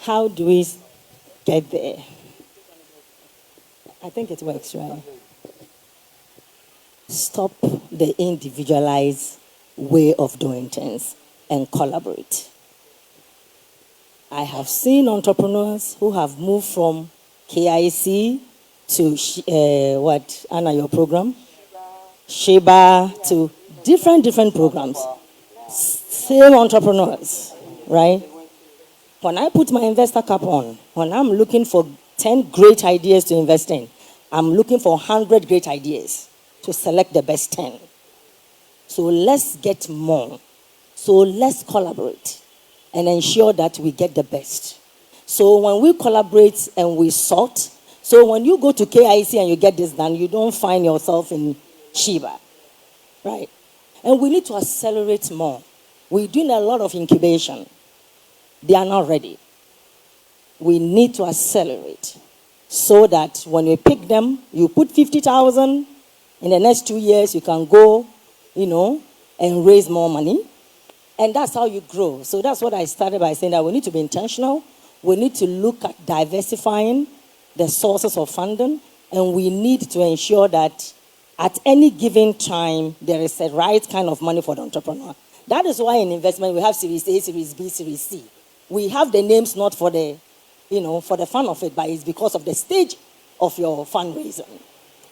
How do we get there? I think it works, right? Stop the individualized way of doing things and collaborate. I have seen entrepreneurs who have moved from KIC to Anna, your program? Sheba, to different programs. Same entrepreneurs, right? When I put my investor cap on, when I'm looking for 10 great ideas to invest in, I'm looking for 100 great ideas to select the best 10. So let's get more. So let's collaborate and ensure that we get the best. So when we collaborate and we sort, so when you go to KIC and you get this done, you don't find yourself in Sheba, right? And we need to accelerate more. We're doing a lot of incubation. They are not ready. We need to accelerate so that when we pick them, you put 50,000, in the next 2 years you can go, and raise more money. And that's how you grow. So that's what I started by saying, that we need to be intentional. We need to look at diversifying the sources of funding, and we need to ensure that at any given time, there is the right kind of money for the entrepreneur. That is why in investment we have Series A, Series B, Series C. We have the names not for the, for the fun of it, but it's because of the stage of your fundraising.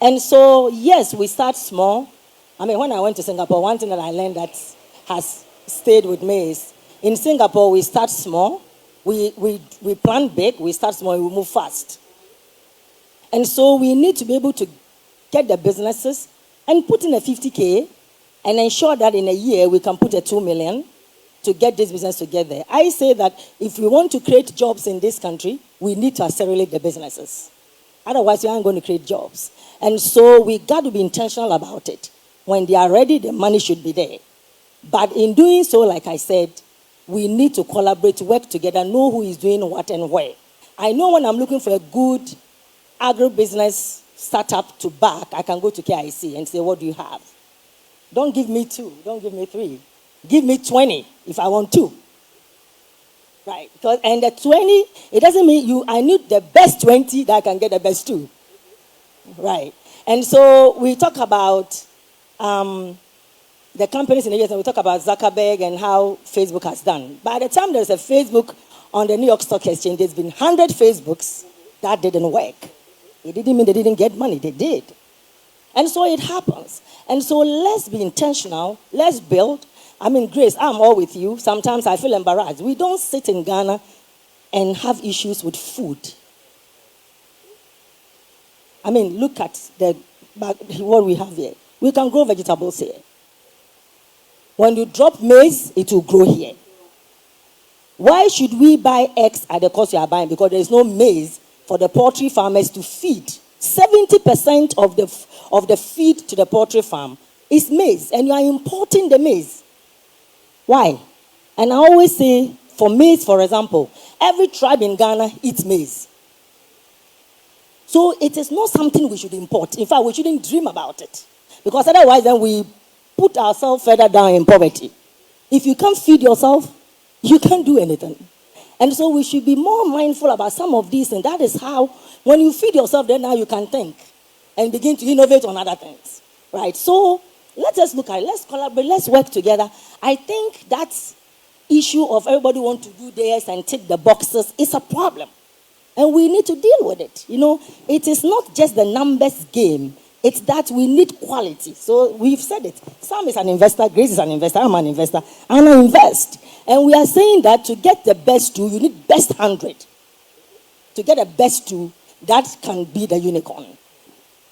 And so, yes, we start small. I mean, when I went to Singapore, one thing that I learned that has stayed with me is, in Singapore, we start small. We plan big, we start small, we move fast. And so we need to be able to get the businesses and put in a 50K and ensure that in a year we can put a 2 million to get this business together. I say that if we want to create jobs in this country, we need to accelerate the businesses. Otherwise, we aren't going to create jobs. And so we got to be intentional about it. When they are ready, the money should be there. But in doing so, like I said, we need to collaborate, work together, know who is doing what and where. I know when I'm looking for a good agribusiness startup to back, I can go to KIC and say, what do you have? Don't give me 2, don't give me 3. Give me 20 if I want 2. Right? And the 20, it doesn't mean I need the best 20 that I can get the best 2. Right? And so we talk about the companies in the US, and we talk about Zuckerberg and how Facebook has done. By the time there's a Facebook on the New York Stock Exchange, there's been 100 Facebooks that didn't work. It didn't mean they didn't get money, they did. And so it happens. And so let's be intentional, let's build. I mean, Grace, I'm all with you. Sometimes I feel embarrassed. We don't sit in Ghana and have issues with food. I mean, look at what we have here. We can grow vegetables here. When you drop maize, it will grow here. Why should we buy eggs at the cost you are buying? Because there is no maize for the poultry farmers to feed. 70% of the feed to the poultry farm is maize, and you are importing the maize. Why? And I always say, for maize, for example, every tribe in Ghana eats maize. So it is not something we should import. In fact, we shouldn't dream about it. Because otherwise, then we put ourselves further down in poverty. If you can't feed yourself, you can't do anything. And so we should be more mindful about some of these, and that is how, when you feed yourself, then now you can think and begin to innovate on other things. Right? So let us look at it. Let's collaborate. Let's work together. I think that issue of everybody want to do theirs and tick the boxes is a problem. And we need to deal with it. You know, it is not just the numbers game. It's that we need quality. So we've said it. Sam is an investor. Grace is an investor. I'm an investor. And I invest. And we are saying that to get the best two, you need best 100. To get the best two, that can be the unicorn.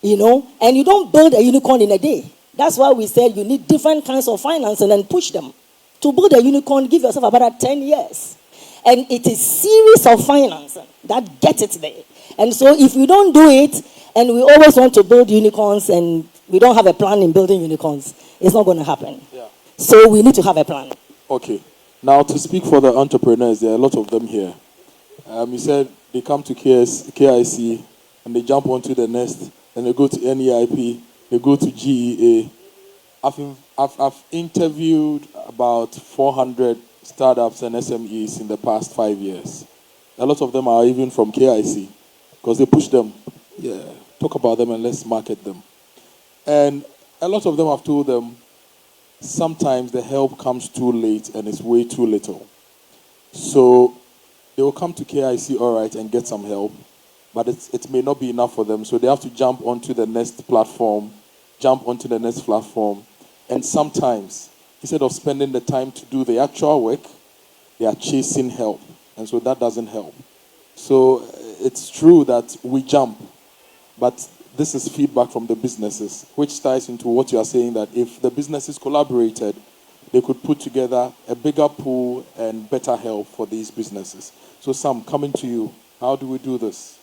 You know, and you don't build a unicorn in a day. That's why we said you need different kinds of financing and push them. To build a unicorn, give yourself about 10 years. And it is series of financing that gets it there. And so if we don't do it, and we always want to build unicorns, and we don't have a plan in building unicorns, it's not going to happen. Yeah. So we need to have a plan. Okay. Now, to speak for the entrepreneurs, there are a lot of them here. You said they come to KIC, and they jump onto the nest, and they go to NEIP, they go to GEA. I've interviewed about 400 startups and SMEs in the past 5 years. A lot of them are even from KIC, because they push them. Yeah, talk about them and let's market them. And a lot of them have told them sometimes the help comes too late and it's way too little. So they will come to KIC, all right, and get some help, but it may not be enough for them. So they have to jump onto the next platform, and sometimes, instead of spending the time to do the actual work, they are chasing help. And so that doesn't help. So it's true that we jump, but this is feedback from the businesses, which ties into what you are saying, that if the businesses collaborated, they could put together a bigger pool and better help for these businesses. So Sam, coming to you, how do we do this?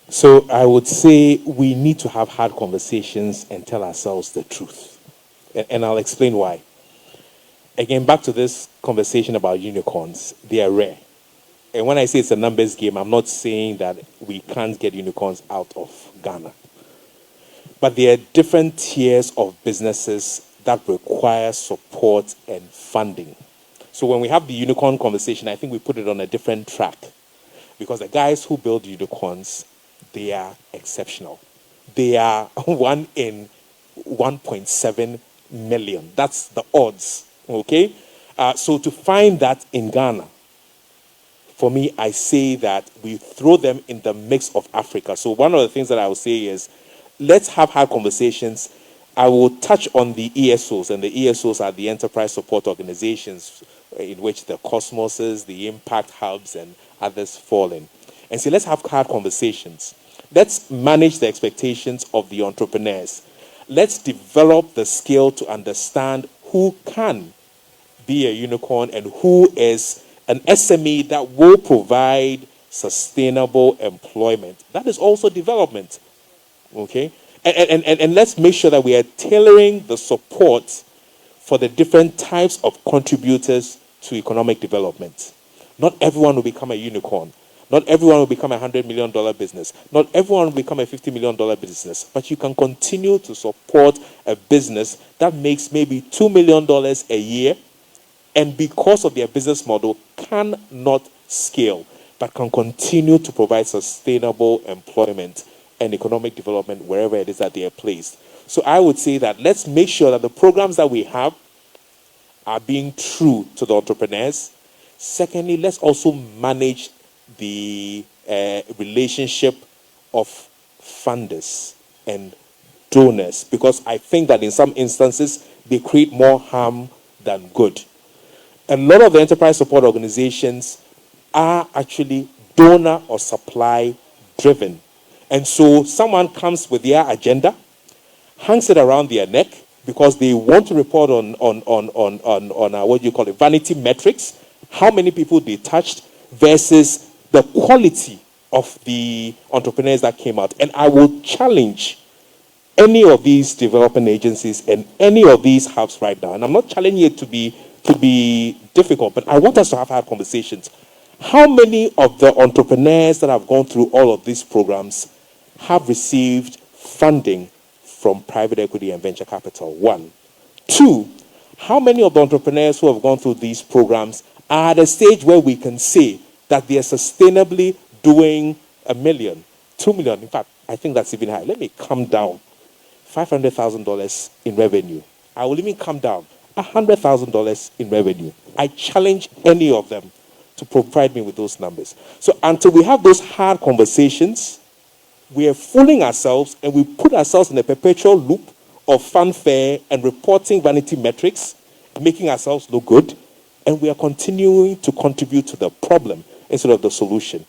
So I would say we need to have hard conversations and tell ourselves the truth. And I'll explain why. Again, back to this conversation about unicorns. They are rare. And when I say it's a numbers game, I'm not saying that we can't get unicorns out of Ghana. But there are different tiers of businesses that require support and funding. So when we have the unicorn conversation, I think we put it on a different track. Because the guys who build unicorns, they are exceptional. They are 1 in 1.7 million. That's the odds. Okay? So to find that in Ghana, for me, I say that we throw them in the mix of Africa. So one of the things that I would say is, let's have hard conversations. I will touch on the ESOs, and the ESOs are the enterprise support organizations in which the Cosmoses, the impact hubs, and others fall in. And so let's have hard conversations. Let's manage the expectations of the entrepreneurs. Let's develop the skill to understand who can be a unicorn and who is an SME that will provide sustainable employment. That is also development. Okay? And let's make sure that we are tailoring the support for the different types of contributors to economic development. Not everyone will become a unicorn. Not everyone will become a $100 million business. Not everyone will become a $50 million business. But you can continue to support a business that makes maybe $2 million a year, and because of their business model cannot scale, but can continue to provide sustainable employment and economic development wherever it is that they are placed. So I would say that let's make sure that the programs that we have are being true to the entrepreneurs. Secondly, let's also manage the relationship of funders and donors, because I think that in some instances they create more harm than good. A lot of the enterprise support organizations are actually donor or supply driven. And so someone comes with their agenda, hangs it around their neck because they want to report on what do you call it, vanity metrics, how many people they touched versus the quality of the entrepreneurs that came out. And I will challenge any of these development agencies and any of these hubs right now, and I'm not challenging it to be difficult, but I want us to have hard conversations. How many of the entrepreneurs that have gone through all of these programs have received funding from private equity and venture capital? One. Two, how many of the entrepreneurs who have gone through these programs are at a stage where we can say that they are sustainably doing $1 million, $2 million? In fact, I think that's even high. Let me come down. $500,000 in revenue. I will even come down. $100,000 in revenue. I challenge any of them to provide me with those numbers. So until we have those hard conversations, we are fooling ourselves and we put ourselves in a perpetual loop of fanfare and reporting vanity metrics, making ourselves look good, and we are continuing to contribute to the problem instead of the solution.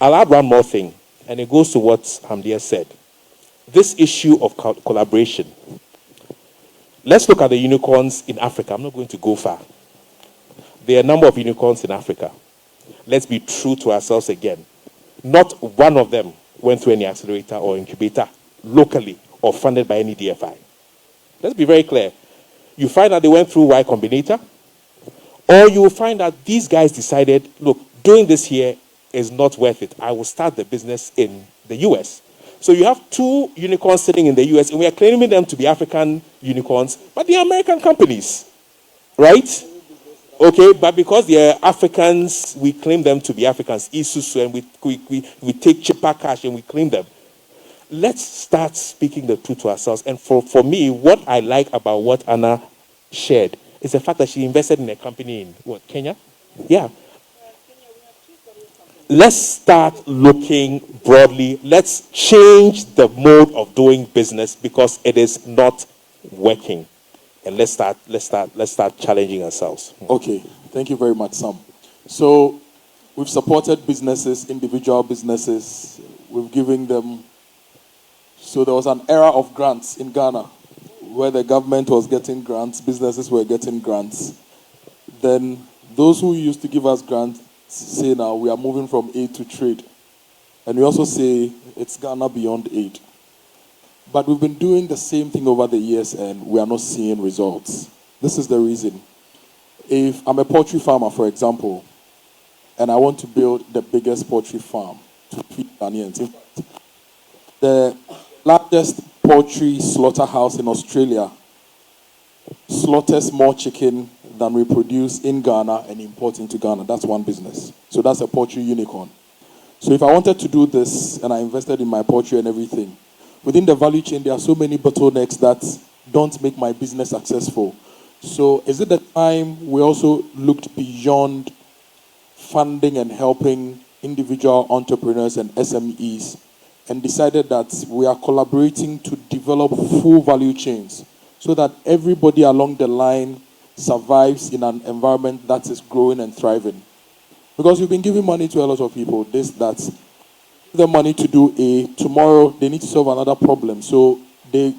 I'll add one more thing, and it goes to what Hamdia said. This issue of collaboration. Let's look at the unicorns in Africa. I'm not going to go far. There are a number of unicorns in Africa. Let's be true to ourselves again. Not one of them went through any accelerator or incubator locally or funded by any DFI. Let's be very clear. You find out they went through Y Combinator, or you will find out these guys decided, look, doing this here is not worth it. I will start the business in the US. So you have two unicorns sitting in the US, and we are claiming them to be African unicorns, but they are American companies, right? Okay, but because they are Africans, we claim them to be Africans, Isusu, and we take cheaper cash and we claim them. Let's start speaking the truth to ourselves. And for me, what I like about what Anna shared is the fact that she invested in a company in, what, Kenya? Yeah. Let's start looking broadly. Let's change the mode of doing business because it is not working. And let's start challenging ourselves. Okay, thank you very much, Sam. So we've supported businesses, individual businesses. We've given them. So there was an era of grants in Ghana where the government was getting grants, businesses were getting grants. Then those who used to give us grants say now we are moving from aid to trade. And we also say it's Ghana beyond aid. But we've been doing the same thing over the years and we are not seeing results. This is the reason. If I'm a poultry farmer, for example, and I want to build the biggest poultry farm to feed Ghanaians, in fact, the largest poultry slaughterhouse in Australia slaughters more chicken than we produce in Ghana and import into Ghana. That's one business. So that's a poultry unicorn. So if I wanted to do this and I invested in my poultry and everything, within the value chain, there are so many bottlenecks that don't make my business successful. So is it the time we also looked beyond funding and helping individual entrepreneurs and SMEs and decided that we are collaborating to develop full value chains so that everybody along the line survives in an environment that is growing and thriving? Because we've been giving money to a lot of people, this, that. Give them money to do A, tomorrow they need to solve another problem. So they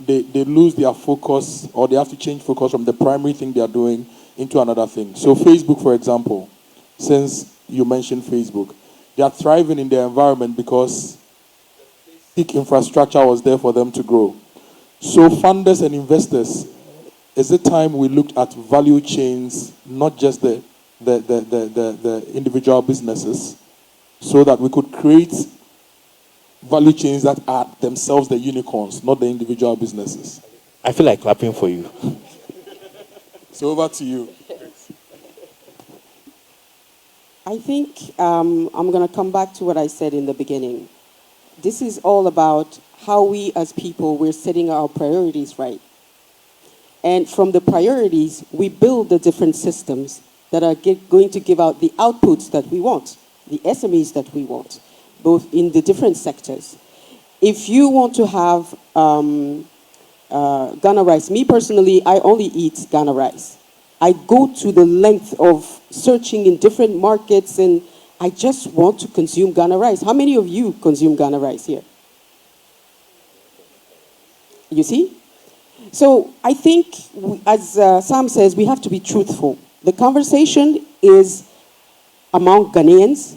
lose their focus, or they have to change focus from the primary thing they are doing into another thing. So Facebook, for example, since you mentioned Facebook, they are thriving in their environment because basic infrastructure was there for them to grow. So funders and investors, is it time we looked at value chains, not just the individual businesses, so that we could create value chains that are themselves the unicorns, not the individual businesses? I feel like clapping for you. So over to you. I think I'm going to come back to what I said in the beginning. This is all about how we as people, we're setting our priorities right. And from the priorities, we build the different systems that are going to give out the outputs that we want, the SMEs that we want, both in the different sectors. If you want to have Ghana rice, me personally, I only eat Ghana rice. I go to the length of searching in different markets and I just want to consume Ghana rice. How many of you consume Ghana rice here? You see? So I think, as Sam says, we have to be truthful. The conversation is among Ghanaians.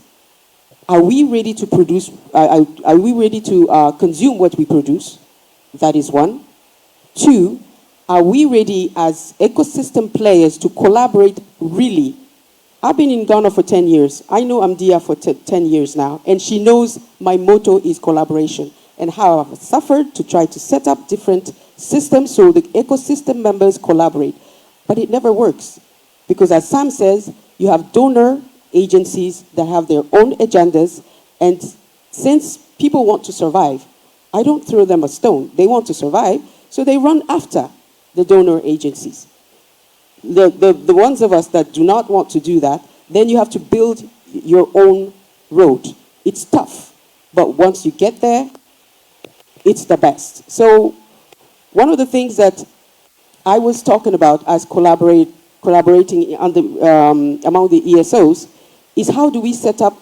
Are we ready to produce, are we ready to consume what we produce? That is one. Two, are we ready as ecosystem players to collaborate really? I've been in Ghana for 10 years. I know Amdia for 10 years now, and she knows my motto is collaboration, and how I've suffered to try to set up different systems so the ecosystem members collaborate. But it never works, because as Sam says, you have donor agencies that have their own agendas, and since people want to survive, I don't throw them a stone. They want to survive, so they run after the donor agencies. The ones of us that do not want to do that, then you have to build your own road. It's tough, but once you get there, it's the best. So one of the things that I was talking about as collaborating among the ESOs is how do we set up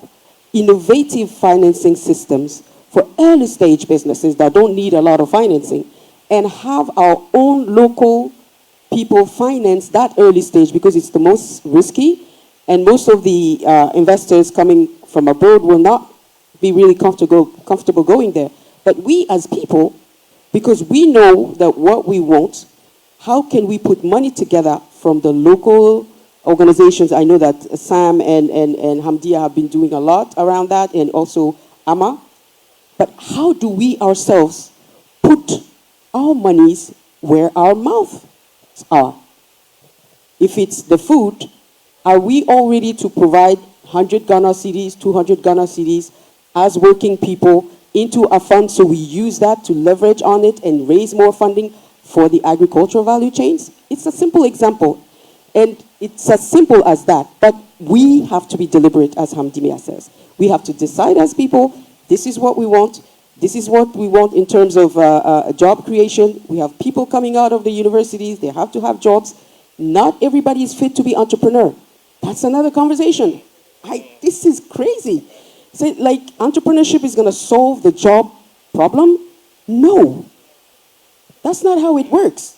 innovative financing systems for early stage businesses that don't need a lot of financing, and have our own local people finance that early stage, because it's the most risky, and most of the investors coming from abroad will not be really comfortable going there. But we as people, because we know that what we want, how can we put money together from the local organizations? I know that Sam and Hamdia have been doing a lot around that, and also Ama. But how do we ourselves put our monies where our mouths are? If it's the food, are we all ready to provide 100 Ghana cedis, 200 Ghana cedis as working people into a fund, so we use that to leverage on it and raise more funding for the agricultural value chains? It's a simple example, and it's as simple as that. But we have to be deliberate, as Hamdimia says. We have to decide as people, this is what we want. This is what we want in terms of job creation. We have people coming out of the universities. They have to have jobs. Not everybody is fit to be entrepreneur. That's another conversation. This is crazy. So, like, entrepreneurship is going to solve the job problem? No. That's not how it works.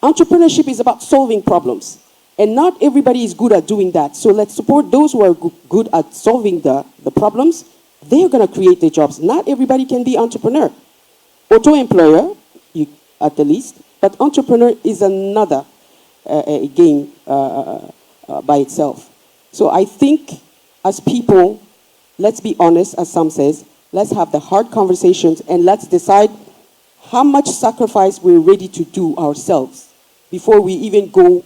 Entrepreneurship is about solving problems. And not everybody is good at doing that. So let's support those who are good at solving the problems. They're going to create the jobs. Not everybody can be entrepreneur. Auto-employer, at the least, but entrepreneur is another game by itself. So I think as people, let's be honest, as Sam says, let's have the hard conversations, and let's decide how much sacrifice we're ready to do ourselves before we even go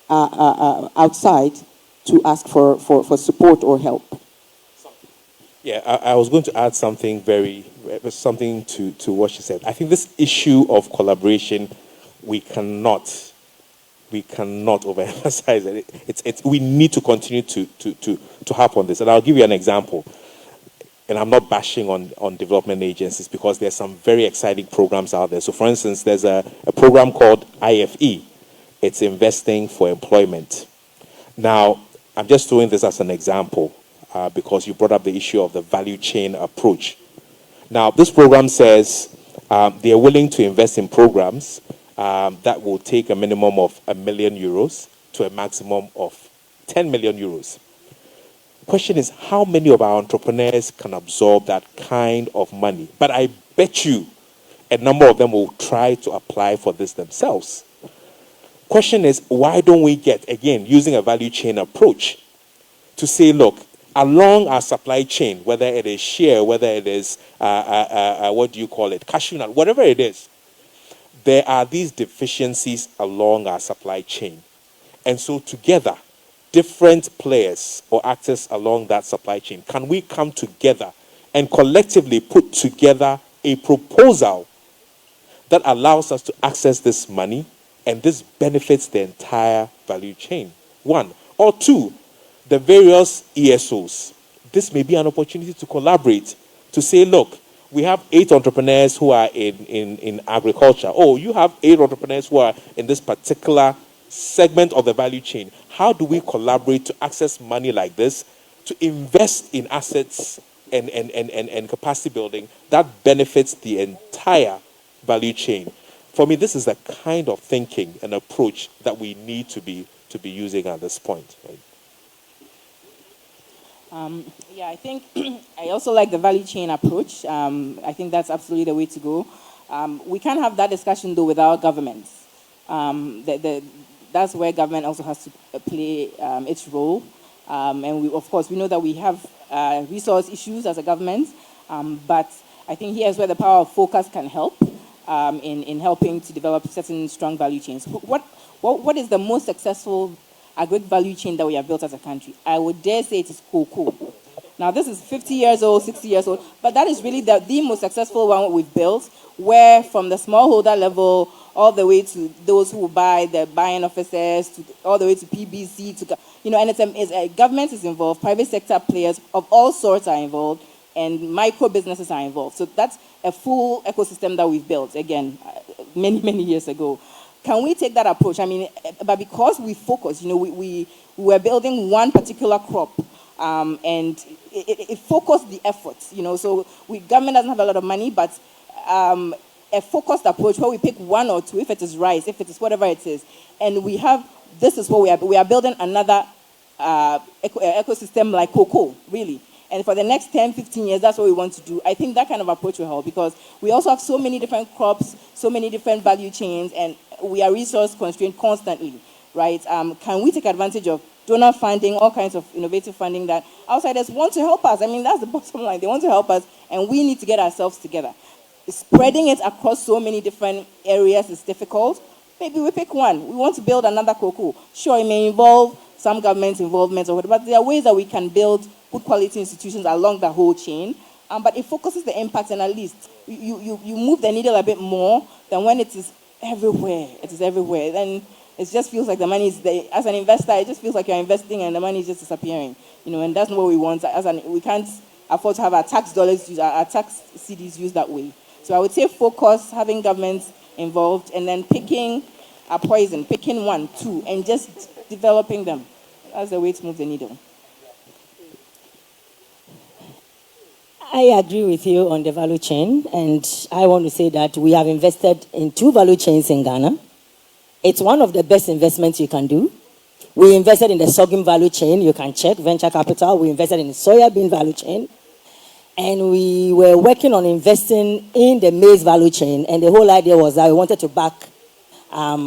outside to ask for support or help. Yeah, I was going to add something to what she said. I think this issue of collaboration, we cannot overemphasize it. We need to continue to harp on this. And I'll give you an example. And I'm not bashing on development agencies, because there's some very exciting programs out there. So for instance, there's a program called IFE. It's Investing for Employment. Now, I'm just throwing this as an example, because you brought up the issue of the value chain approach. Now, this program says they are willing to invest in programs that will take a minimum of €1 million to a maximum of 10 million euros. Question is, how many of our entrepreneurs can absorb that kind of money? But I bet you a number of them will try to apply for this themselves. Question is, why don't we get, again, using a value chain approach, to say, look, along our supply chain, whether it is share, whether it is, what do you call it, cashew nut, whatever it is, there are these deficiencies along our supply chain. And so together, different players or actors along that supply chain, can we come together and collectively put together a proposal that allows us to access this money, and this benefits the entire value chain? One. Or two, the various ESOs. This may be an opportunity to collaborate, to say, look, we have 8 entrepreneurs who are in agriculture. Oh, you have 8 entrepreneurs who are in this particular segment of the value chain. How do we collaborate to access money like this, to invest in assets and capacity building that benefits the entire value chain. For me, this is the kind of thinking and approach that we need to be using at this point. Right? Yeah, I think I also like the value chain approach. I think that's absolutely the way to go. We can't have that discussion, though, without governments. That's where government also has to play its role. And we, of course, we know that we have resource issues as a government, but I think here's where the power of focus can help in helping to develop certain strong value chains. What is the most successful agri value chain that we have built as a country? I would dare say it is cocoa. Now, this is 50 years old, 60 years old, but that is really the most successful one we've built, where from the smallholder level all the way to those who buy the buying officers, all the way to PBC, and government is involved, private sector players of all sorts are involved, and micro businesses are involved. So that's a full ecosystem that we've built, again, many, many years ago. Can we take that approach? I mean, but because we focus, we were building one particular crop, and it focused the efforts, so government doesn't have a lot of money, but a focused approach where we pick one or two, if it is rice, if it is whatever it is, and this is what we are building another ecosystem like cocoa, really. And for the next 10, 15 years, that's what we want to do. I think that kind of approach will help because we also have so many different crops, so many different value chains, and we are resource constrained constantly, right? Can we take advantage of donor funding, all kinds of innovative funding that outsiders want to help us? I mean, that's the bottom line. They want to help us, and we need to get ourselves together. Spreading it across so many different areas is difficult. Maybe we pick one. We want to build another cocoa. Sure, it may involve some government involvement or whatever, but there are ways that we can build good quality institutions along the whole chain. But it focuses the impact, and at least you move the needle a bit more than when it is everywhere. It is everywhere. Then it just feels like the money is there. As an investor, it just feels like you're investing and the money is just disappearing. And that's not what we want. We can't afford to have our tax dollars used, our tax CDs used that way. So I would say focus, having governments involved, and then picking a poison, picking one, two, and just developing them. That's the way to move the needle. I agree with you on the value chain, and I want to say that we have invested in 2 value chains in Ghana. It's one of the best investments you can do. We invested in the sorghum value chain. You can check venture capital. We invested in the soya bean value chain. And we were working on investing in the maize value chain. And the whole idea was that we wanted to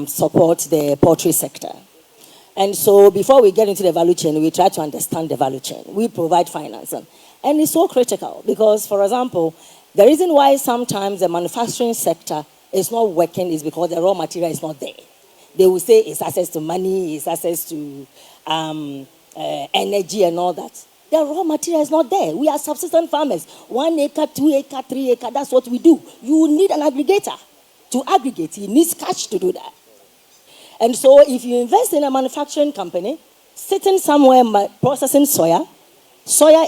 support the poultry sector. And so before we get into the value chain, we try to understand the value chain. We provide finance. And it's so critical because, for example, the reason why sometimes the manufacturing sector is not working is because the raw material is not there. They will say it's access to money, it's access to energy and all that. The raw material is not there. We are subsistence farmers. 1 acre, 2 acre, 3 acre, that's what we do. You need an aggregator to aggregate. He needs cash to do that. And so if you invest in a manufacturing company, sitting somewhere processing soya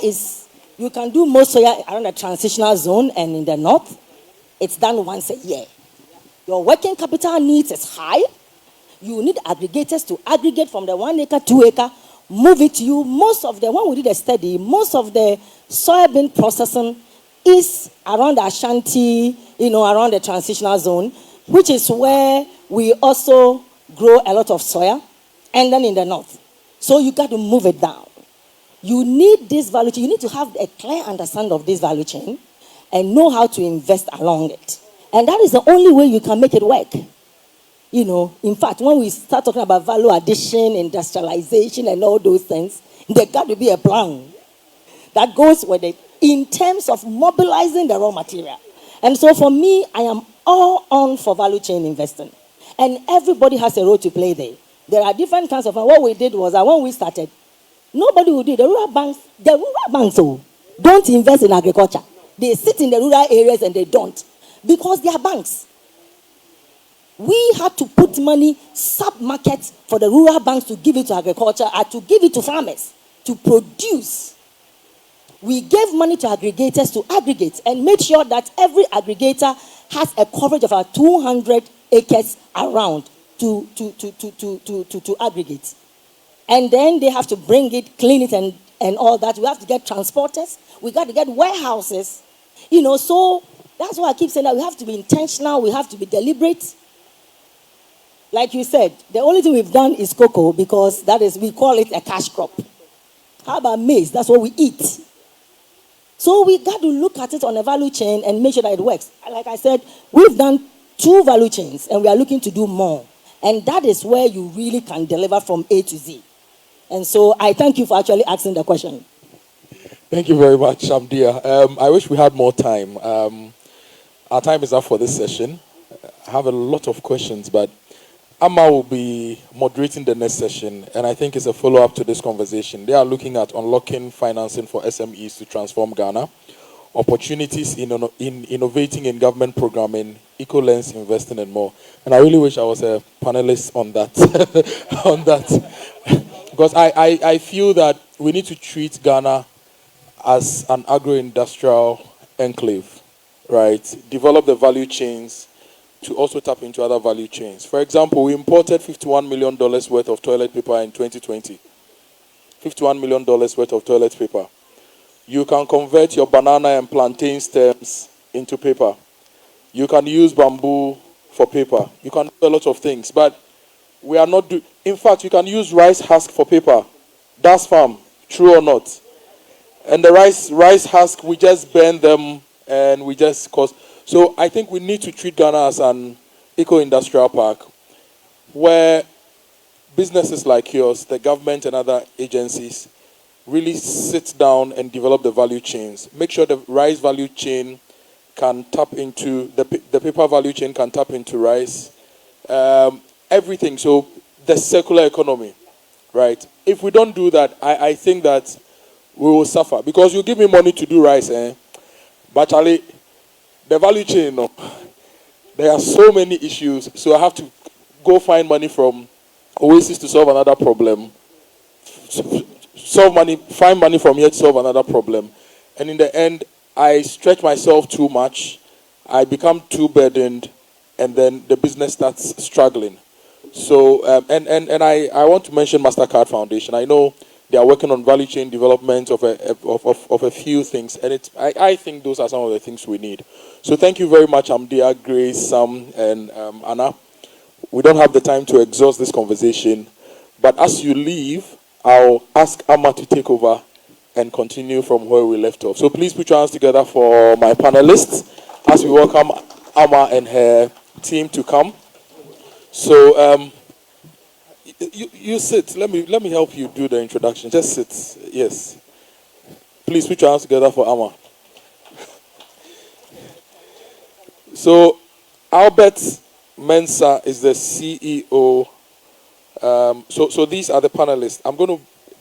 is, you can do most soya around the transitional zone and in the north, it's done once a year. Your working capital needs is high. You need aggregators to aggregate from the 1 acre, 2 acre, move it to you. When we did a study, most of the soybean processing is around the Ashanti, around the transitional zone, which is where we also grow a lot of soya, and then in the north. So you got to move it down. You need this value chain. You need to have a clear understanding of this value chain and know how to invest along it. And that is the only way you can make it work. In fact, when we start talking about value addition, industrialization, and all those things, there got to be a plan that goes with it in terms of mobilizing the raw material. And so for me, I am all on for value chain investing. And everybody has a role to play there. There are different kinds of, what we did was that when we started, nobody would do it. The rural banks don't invest in agriculture. They sit in the rural areas and they don't. Because they are banks. We had to put money, sub-markets for the rural banks to give it to agriculture and to give it to farmers to produce. We gave money to aggregators to aggregate and make sure that every aggregator has a coverage of about 200 acres around to aggregate. And then they have to bring it, clean it, and all that. We have to get transporters. We got to get warehouses. So That's why I keep saying that we have to be intentional, we have to be deliberate. Like you said, the only thing we've done is cocoa because that is, we call it a cash crop. How about maize? That's what we eat. So we got to look at it on a value chain and make sure that it works. Like I said, we've done 2 value chains and we are looking to do more. And that is where you really can deliver from A to Z. And so I thank you for actually asking the question. Thank you very much, Shamdia. I wish we had more time. Our time is up for this session. I have a lot of questions, but Amma will be moderating the next session, and I think it's a follow-up to this conversation. They are looking at unlocking financing for SMEs to transform Ghana, opportunities in innovating in government programming, eco-lens investing, and more. And I really wish I was a panelist on that, because I feel that we need to treat Ghana as an agro-industrial enclave, right? Develop the value chains to also tap into other value chains. For example, we imported $51 million worth of toilet paper in 2020. $51 million worth of toilet paper. You can convert your banana and plantain stems into paper. You can use bamboo for paper. You can do a lot of things, but we are not doing... In fact, you can use rice husk for paper. That's farm, true or not. And the rice husk, we just burn them and we just cause... So I think we need to treat Ghana as an eco-industrial park where businesses like yours, the government and other agencies, really sit down and develop the value chains. Make sure the rice value chain can tap into, the paper value chain can tap into rice. Everything, so the circular economy, right? If we don't do that, I think that we will suffer. Because you give me money to do rice, but Charlie, the value chain, no. There are so many issues, so I have to go find money from Oasis to solve another problem. Find money from here to solve another problem. And in the end, I stretch myself too much, I become too burdened, and then the business starts struggling. So, and I want to mention MasterCard Foundation. I know they are working on value chain development of a few things, and I think those are some of the things we need. So thank you very much, Amdia, Grace, Sam, and Anna. We don't have the time to exhaust this conversation, but as you leave, I'll ask Amma to take over and continue from where we left off. So please put your hands together for my panelists as we welcome Amma and her team to come. So you sit. Let me help you do the introduction. Just sit. Yes. Please put your hands together for Amma. So Albert Mensah is the CEO. So these are the panelists.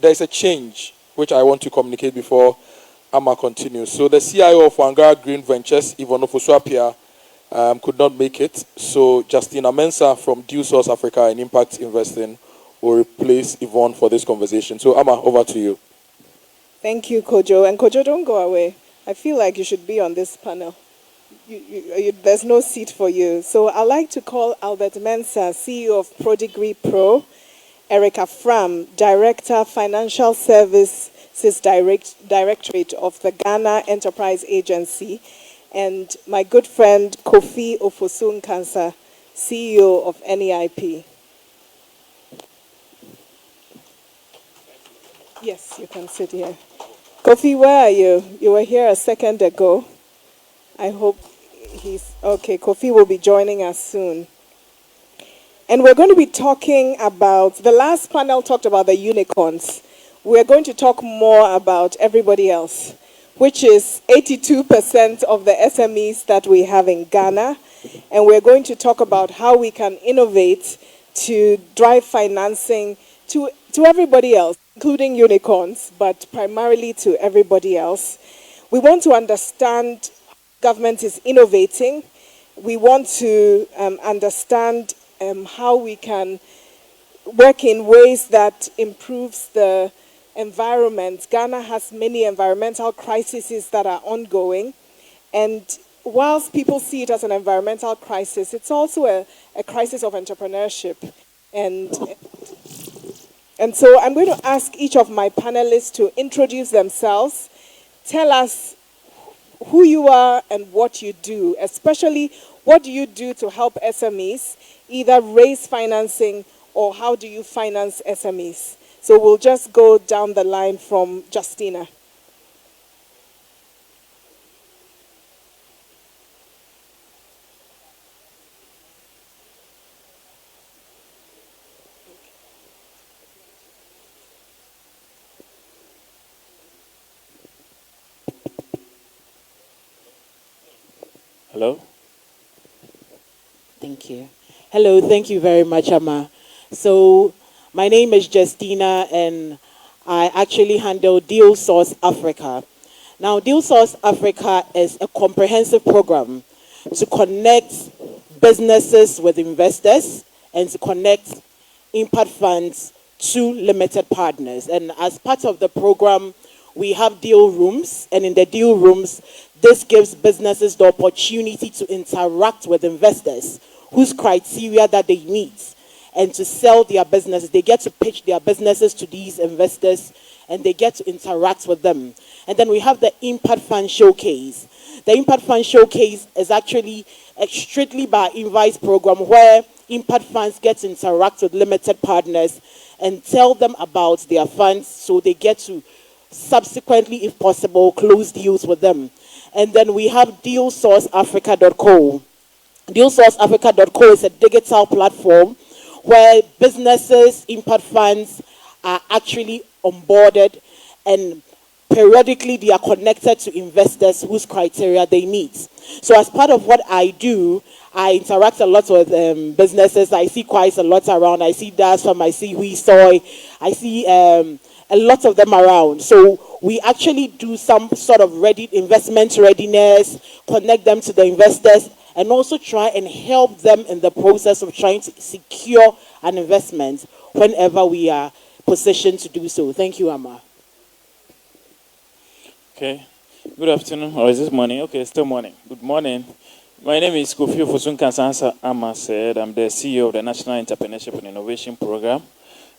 There's a change which I want to communicate before Amma continues. So the CIO of Wangara Green Ventures, Yvonne Ofoswapia, could not make it. So Justina Mensah from Due Source Africa and Impact Investing will replace Yvonne for this conversation. So Amma, over to you. Thank you, Kojo. And Kojo, don't go away. I feel like you should be on this panel. There's no seat for you. So I'd like to call Albert Mensah, CEO of Prodegree Pro, Erica Fram, Director, Financial Services Directorate of the Ghana Enterprise Agency, and my good friend Kofi Ofosu-Nkansah, CEO of NEIP. Yes, you can sit here. Kofi, where are you? You were here a second ago. I hope he's okay. Kofi will be joining us soon. And we're going to be talking about, the last panel talked about the unicorns. We're going to talk more about everybody else, which is 82% of the SMEs that we have in Ghana. And we're going to talk about how we can innovate to drive financing to everybody else, including unicorns, but primarily to everybody else. We want to understand government is innovating. We want to understand how we can work in ways that improves the environment. Ghana has many environmental crises that are ongoing. And whilst people see it as an environmental crisis, it's also a crisis of entrepreneurship. And so I'm going to ask each of my panelists to introduce themselves, tell us who you are and what you do, especially what do you do to help SMEs, either raise financing or how do you finance SMEs? So we'll just go down the line from Justina. Hello? Thank you. Hello, thank you very much, Amma. So, my name is Justina, and I actually handle Deal Source Africa. Now, Deal Source Africa is a comprehensive program to connect businesses with investors and to connect impact funds to limited partners. And as part of the program, we have deal rooms, and in the deal rooms, this gives businesses the opportunity to interact with investors whose criteria that they meet and to sell their businesses. They get to pitch their businesses to these investors and they get to interact with them. And then we have the Impact Fund Showcase. The Impact Fund Showcase is actually a strictly by invite program where impact funds get to interact with limited partners and tell them about their funds so they get to subsequently, if possible, close deals with them. And then we have dealsourceafrica.co. Dealsourceafrica.co is a digital platform where businesses, impact funds are actually onboarded, and periodically they are connected to investors whose criteria they meet. So as part of what I do, I interact a lot with businesses. I see quite a lot around. I see Dasfam, I see Hui Soy, I see a lot of them around. So we actually do some sort of investment readiness, connect them to the investors, and also try and help them in the process of trying to secure an investment whenever we are positioned to do so. Thank you, Amma. Okay. Good afternoon, or is this morning? Okay, still morning. Good morning. My name is Kofi Ofosun-Kansansa Amma said. I'm the CEO of the National Entrepreneurship and Innovation Program.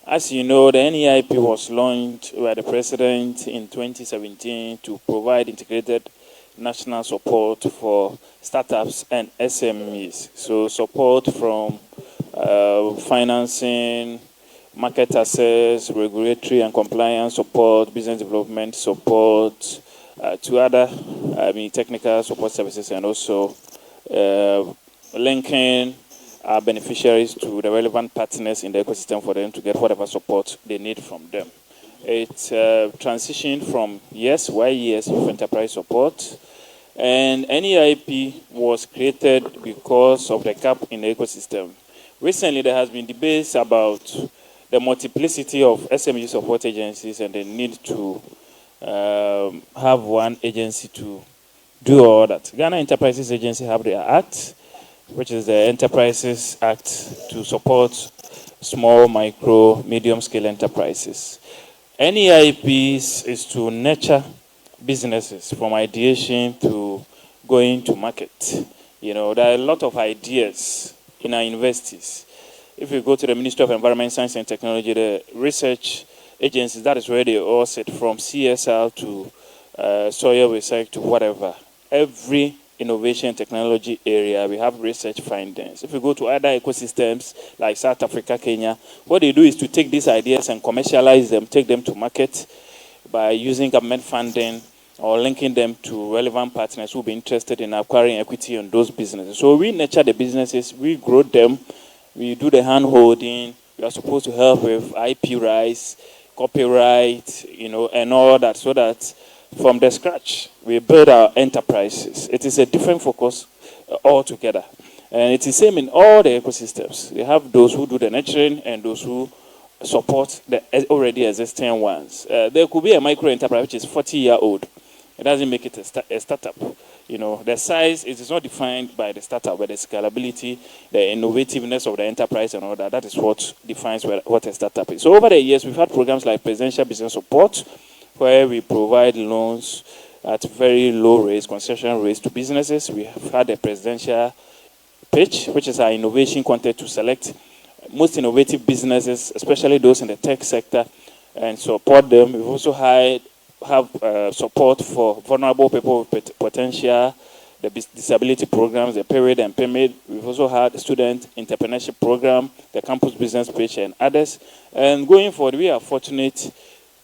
As you know, the NEIP was launched by the President in 2017 to provide integrated national support for startups and SMEs. So support from financing, market access, regulatory and compliance support, business development support, to other technical support services, and also linking our beneficiaries to the relevant partners in the ecosystem for them to get whatever support they need from them. It's transitioned from years of enterprise support, and NEIP was created because of the gap in the ecosystem. Recently, there has been debates about the multiplicity of SME support agencies and the need to have one agency to do all that. Ghana Enterprises Agency have their act, which is the Enterprises Act to support small, micro, medium-scale enterprises. NEIP is to nurture businesses from ideation to going to market. You know, there are a lot of ideas in our universities. If you go to the Ministry of Environment, Science and Technology, the research agencies, that is where they all sit, from CSR to soil research to whatever. Every innovation technology area, we have research findings. If you go to other ecosystems like South Africa, Kenya, what they do is to take these ideas and commercialize them, take them to market by using government funding or linking them to relevant partners who will be interested in acquiring equity on those businesses. So we nurture the businesses, we grow them, we do the hand-holding, we are supposed to help with IP rights, copyright, and all that, so that from the scratch, we build our enterprises. It is a different focus altogether. And it is the same in all the ecosystems. You have those who do the nurturing and those who support the already existing ones. There could be a micro enterprise which is 40-year-old. It doesn't make it a startup. The size is not defined by the startup, but the scalability, the innovativeness of the enterprise and all that. That is what defines what a startup is. So over the years, we've had programs like Presidential Business Support, where we provide loans at very low rates, concession rates to businesses. We have had a presidential pitch, which is our innovation contest to select most innovative businesses, especially those in the tech sector, and support them. We've also hired have support for vulnerable people with potential, the disability programs, the period and pyramid. We've also had student entrepreneurship program, the campus business pitch, and others. And going forward, we are fortunate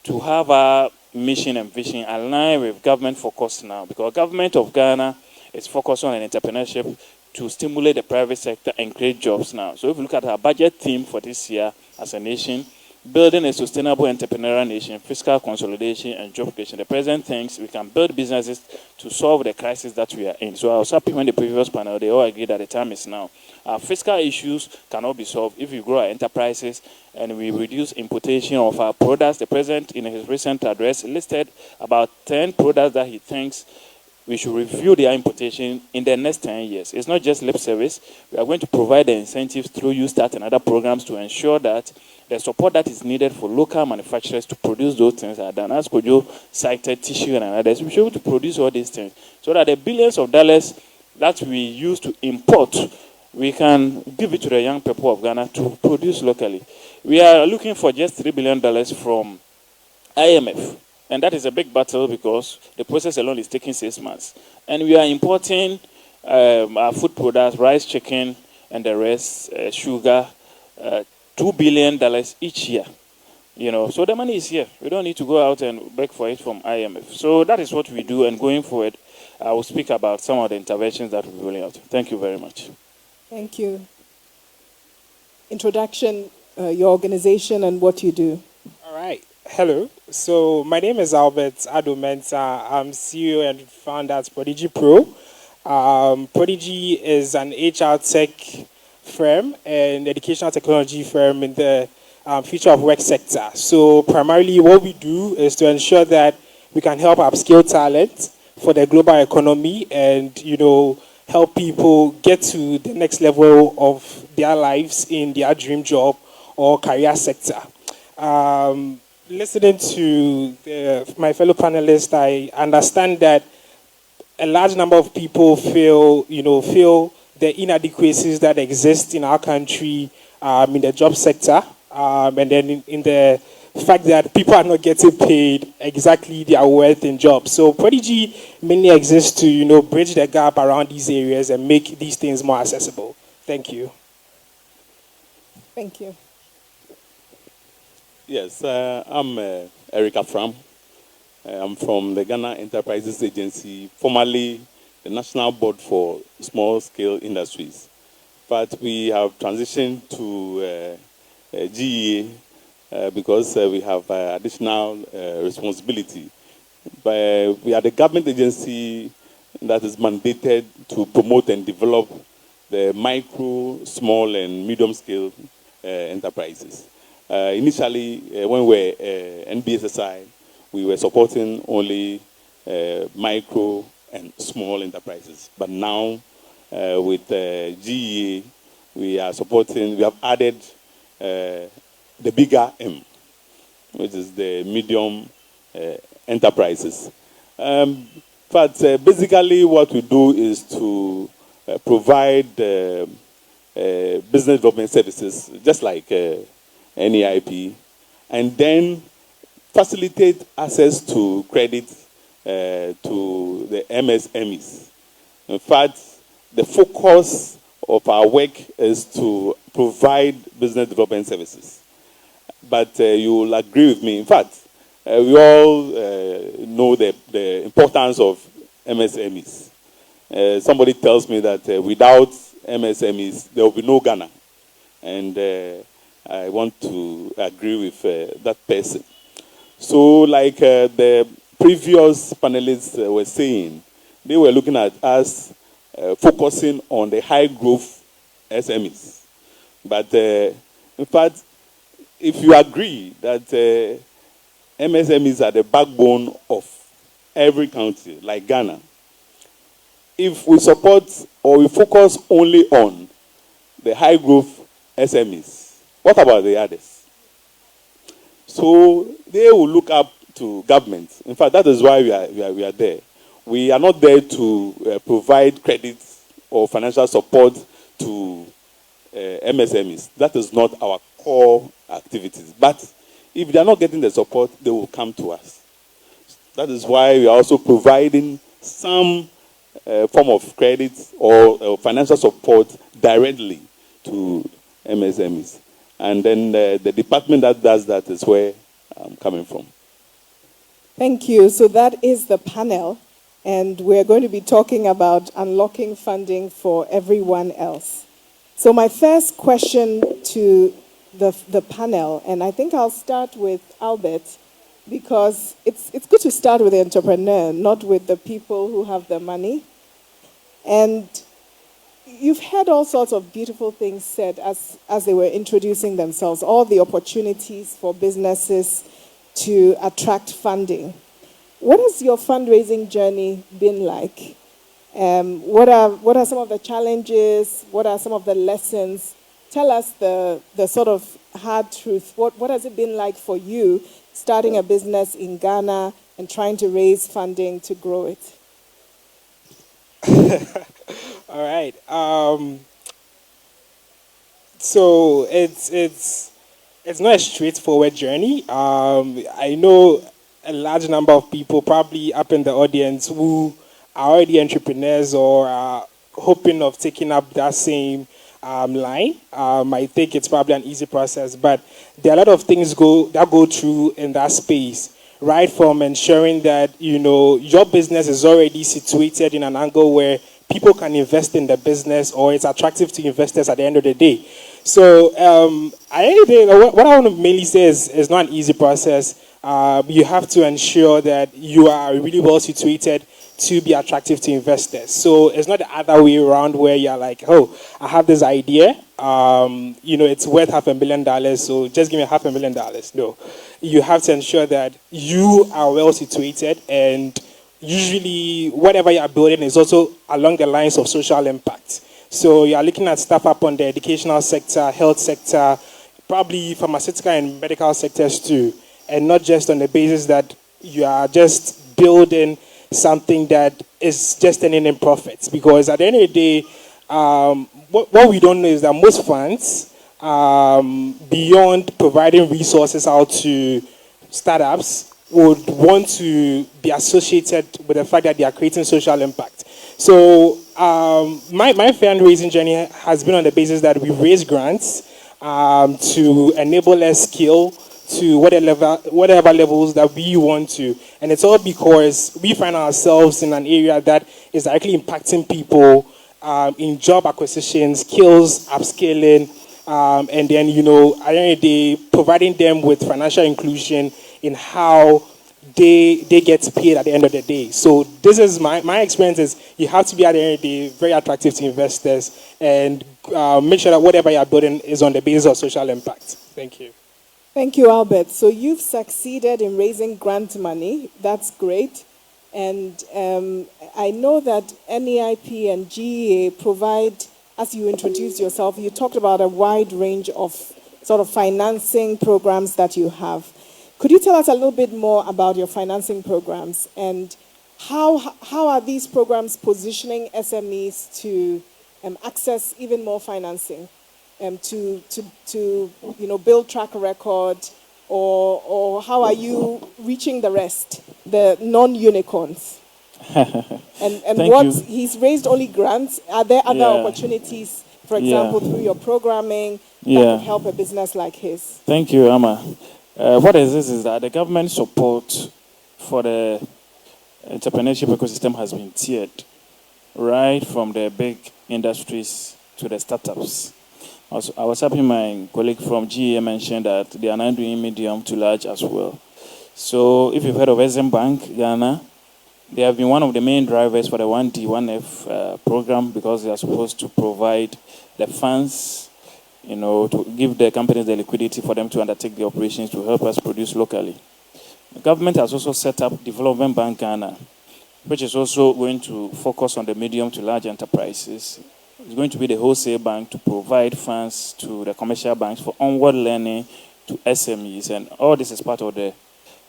to have our mission and vision aligned with government focus now, because government of Ghana is focused on entrepreneurship to stimulate the private sector and create jobs now. So if you look at our budget theme for this year as a nation, building a sustainable entrepreneurial nation, fiscal consolidation, and job creation. The president thinks we can build businesses to solve the crisis that we are in. So I was happy when the previous panel, they all agreed that the time is now. Our fiscal issues cannot be solved if we grow our enterprises and we reduce importation of our products. The president, in his recent address, listed about 10 products that he thinks we should review their importation in the next 10 years. It's not just lip service. We are going to provide the incentives through YouStart and other programs to ensure that the support that is needed for local manufacturers to produce those things are done. As Kojo cited, tissue and others, we should be able to produce all these things so that the billions of dollars that we use to import, we can give it to the young people of Ghana to produce locally. We are looking for just $3 billion from IMF. And that is a big battle because the process alone is taking 6 months. And we are importing our food products, rice, chicken, and the rest, sugar, $2 billion each year. You know, so the money is here. We don't need to go out and beg for it from IMF. So that is what we do. And going forward, I will speak about some of the interventions that we'll be rolling out. Thank you very much. Thank you. Introduction, your organization and what you do. All right. Hello. So my name is Albert Adomenta. I'm CEO and founder at Prodigy Pro. Prodigy is an HR tech firm and educational technology firm in the future of work sector. So primarily what we do is to ensure that we can help upskill talent for the global economy and, you know, help people get to the next level of their lives in their dream job or career sector. Listening to my fellow panelists, I understand that a large number of people feel the inadequacies that exist in our country in the job sector, and then in the fact that people are not getting paid exactly their worth in jobs. So Prodigy mainly exists to, you know, bridge the gap around these areas and make these things more accessible. Thank you. Thank you. Yes, I'm Eric Afram. I'm from the Ghana Enterprises Agency, formerly the National Board for Small Scale Industries. But we have transitioned to GEA because we have additional responsibility. But we are the government agency that is mandated to promote and develop the micro, small, and medium scale enterprises. Initially, when we were NBSSI, we were supporting only micro and small enterprises. But now, with GEA, we have added the bigger M, which is the medium enterprises. But basically, what we do is to provide business development services, just like NEIP, and then facilitate access to credit to the MSMEs. In fact, the focus of our work is to provide business development services. But you will agree with me. In fact, we all know the importance of MSMEs. Somebody tells me that without MSMEs, there will be no Ghana. And I want to agree with that person. So like the previous panelists were saying, they were looking at us focusing on the high growth SMEs. But in fact, if you agree that MSMEs are the backbone of every country, like Ghana, if we support or we focus only on the high growth SMEs, what about the others? So they will look up to government. In fact, that is why we are there. We are not there to provide credit or financial support to MSMEs. That is not our core activities. But if they are not getting the support, they will come to us. That is why we are also providing some form of credit or financial support directly to MSMEs. And then the department that does that is where I'm coming from. Thank you. So that is the panel, and we're going to be talking about unlocking funding for everyone else. So my first question to the panel, and I think I'll start with Albert, because it's good to start with the entrepreneur, not with the people who have the money. And you've heard all sorts of beautiful things said as they were introducing themselves, all the opportunities for businesses to attract funding. What has your fundraising journey been like? What are some of the challenges? What are some of the lessons? Tell us the sort of hard truth. What has it been like for you starting a business in Ghana and trying to raise funding to grow it? All right. So it's not a straightforward journey. I know a large number of people probably up in the audience who are already entrepreneurs or are hoping of taking up that same line. I think it's probably an easy process, but there are a lot of things that go through in that space, right from ensuring that your business is already situated in an angle where people can invest in the business or it's attractive to investors at the end of the day. So what I want to mainly say is it's not an easy process. You have to ensure that you are really well situated to be attractive to investors. So it's not the other way around where you're like, oh, I have this idea, it's worth $500,000, so just give me $500,000. No, you have to ensure that you are well situated, and usually whatever you're building is also along the lines of social impact. So you're looking at stuff up on the educational sector, health sector, probably pharmaceutical and medical sectors too, and not just on the basis that you are just building something that is just earning in profits. Because at the end of the day, what we don't know is that most funds, beyond providing resources out to startups, would want to be associated with the fact that they are creating social impact. So my fundraising journey has been on the basis that we raise grants to enable us scale to whatever levels that we want to. And it's all because we find ourselves in an area that is directly impacting people in job acquisition, skills, upscaling, and then, at the end of the day, providing them with financial inclusion in how they get paid at the end of the day. So this is my experience is you have to be at the end of the day very attractive to investors and make sure that whatever you're building is on the basis of social impact. Thank you. Thank you, Albert. So you've succeeded in raising grant money. That's great. And I know that NEIP and GEA provide, as you introduced yourself, you talked about a wide range of sort of financing programs that you have. Could you tell us a little bit more about your financing programs and how are these programs positioning SMEs to access even more financing? To build track record, or how are you reaching the rest, the non-unicorns? and what he's raised only grants. Are there other opportunities, for example, through your programming that could help a business like his? Thank you, Amma. What is this is that the government support for the entrepreneurship ecosystem has been tiered, right from the big industries to the startups. I was happy my colleague from GE mentioned that they are now doing medium to large as well. So if you've heard of SM Bank, Ghana, they have been one of the main drivers for the 1D, 1F program because they are supposed to provide the funds, to give the companies the liquidity for them to undertake the operations to help us produce locally. The government has also set up Development Bank Ghana, which is also going to focus on the medium to large enterprises. It's going to be the wholesale bank to provide funds to the commercial banks for onward learning to SMEs. And all this is part of the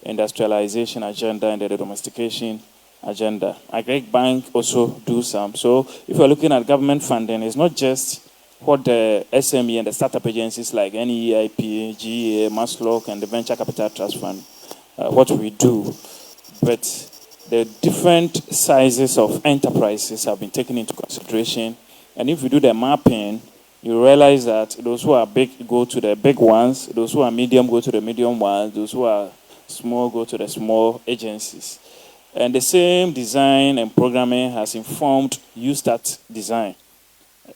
industrialization agenda and the domestication agenda. Agric Bank also do some. So if you're looking at government funding, it's not just what the SME and the startup agencies like NEIP, GEA, Maslow, and the Venture Capital Trust Fund, what we do. but the different sizes of enterprises have been taken into consideration. And if you do the mapping, you realize that those who are big go to the big ones, those who are medium go to the medium ones, those who are small go to the small agencies. And the same design and programming has informed USTAT design,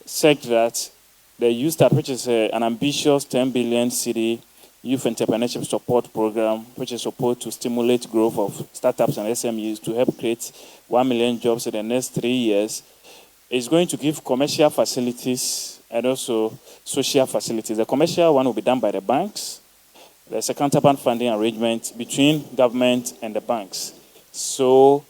such that the USTAT, which is an ambitious 10 billion city youth entrepreneurship support program, which is supposed to stimulate growth of startups and SMEs to help create 1 million jobs in the next 3 years, is going to give commercial facilities and also social facilities. The commercial one will be done by the banks. There's a counterpart funding arrangement between government and the banks. So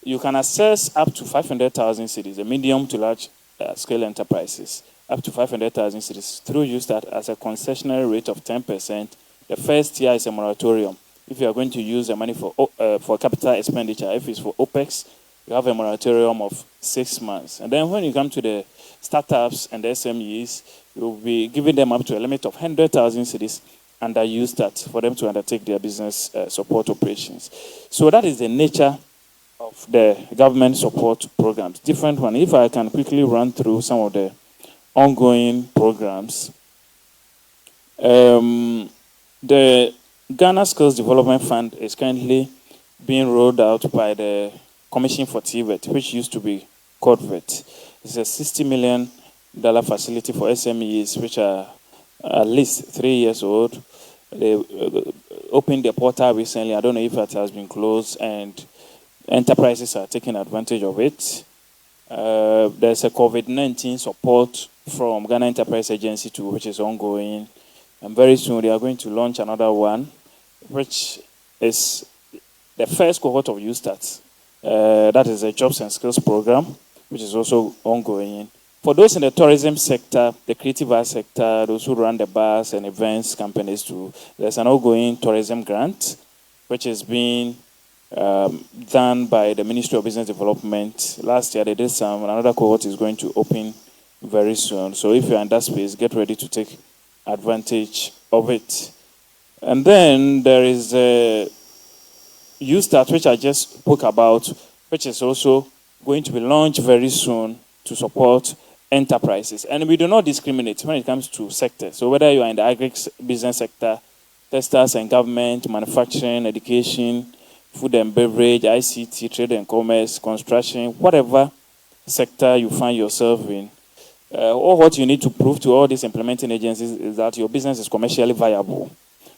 you can access up to 500,000 cities, the medium to large scale enterprises, up to 500,000 cities through USTAT as a concessionary rate of 10%. The first year is a moratorium. If you are going to use the money for capital expenditure, if it's for OPEX, you have a moratorium of 6 months. And then when you come to the startups and the SMEs, you'll be giving them up to a limit of 100,000 cities under USTAT for them to undertake their business support operations. So that is the nature of the government support programs. Different one. If I can quickly run through some of the ongoing programs. The Ghana Skills Development Fund is currently being rolled out by the Commission for TVET, which used to be CODVET. It's a $60 million facility for SMEs, which are at least 3 years old. They opened the portal recently. I don't know if it has been closed, and enterprises are taking advantage of it. There's a COVID-19 support from Ghana Enterprise Agency too, which is ongoing. And very soon they are going to launch another one, which is the first cohort of USTAT. That is a jobs and skills program, which is also ongoing. For those in the tourism sector, the creative arts sector, those who run the bars and events companies too, there's an ongoing tourism grant, which is being done by the Ministry of Business Development. Last year they did some, another cohort is going to open very soon. So if you're in that space, get ready to take advantage of it. And then there is USTAT, which I just spoke about, which is also going to be launched very soon to support enterprises. And we do not discriminate when it comes to sectors. So whether you are in the agribusiness sector, testers and government, manufacturing, education, food and beverage, ICT, trade and commerce, construction, whatever sector you find yourself in, all what you need to prove to all these implementing agencies is that your business is commercially viable.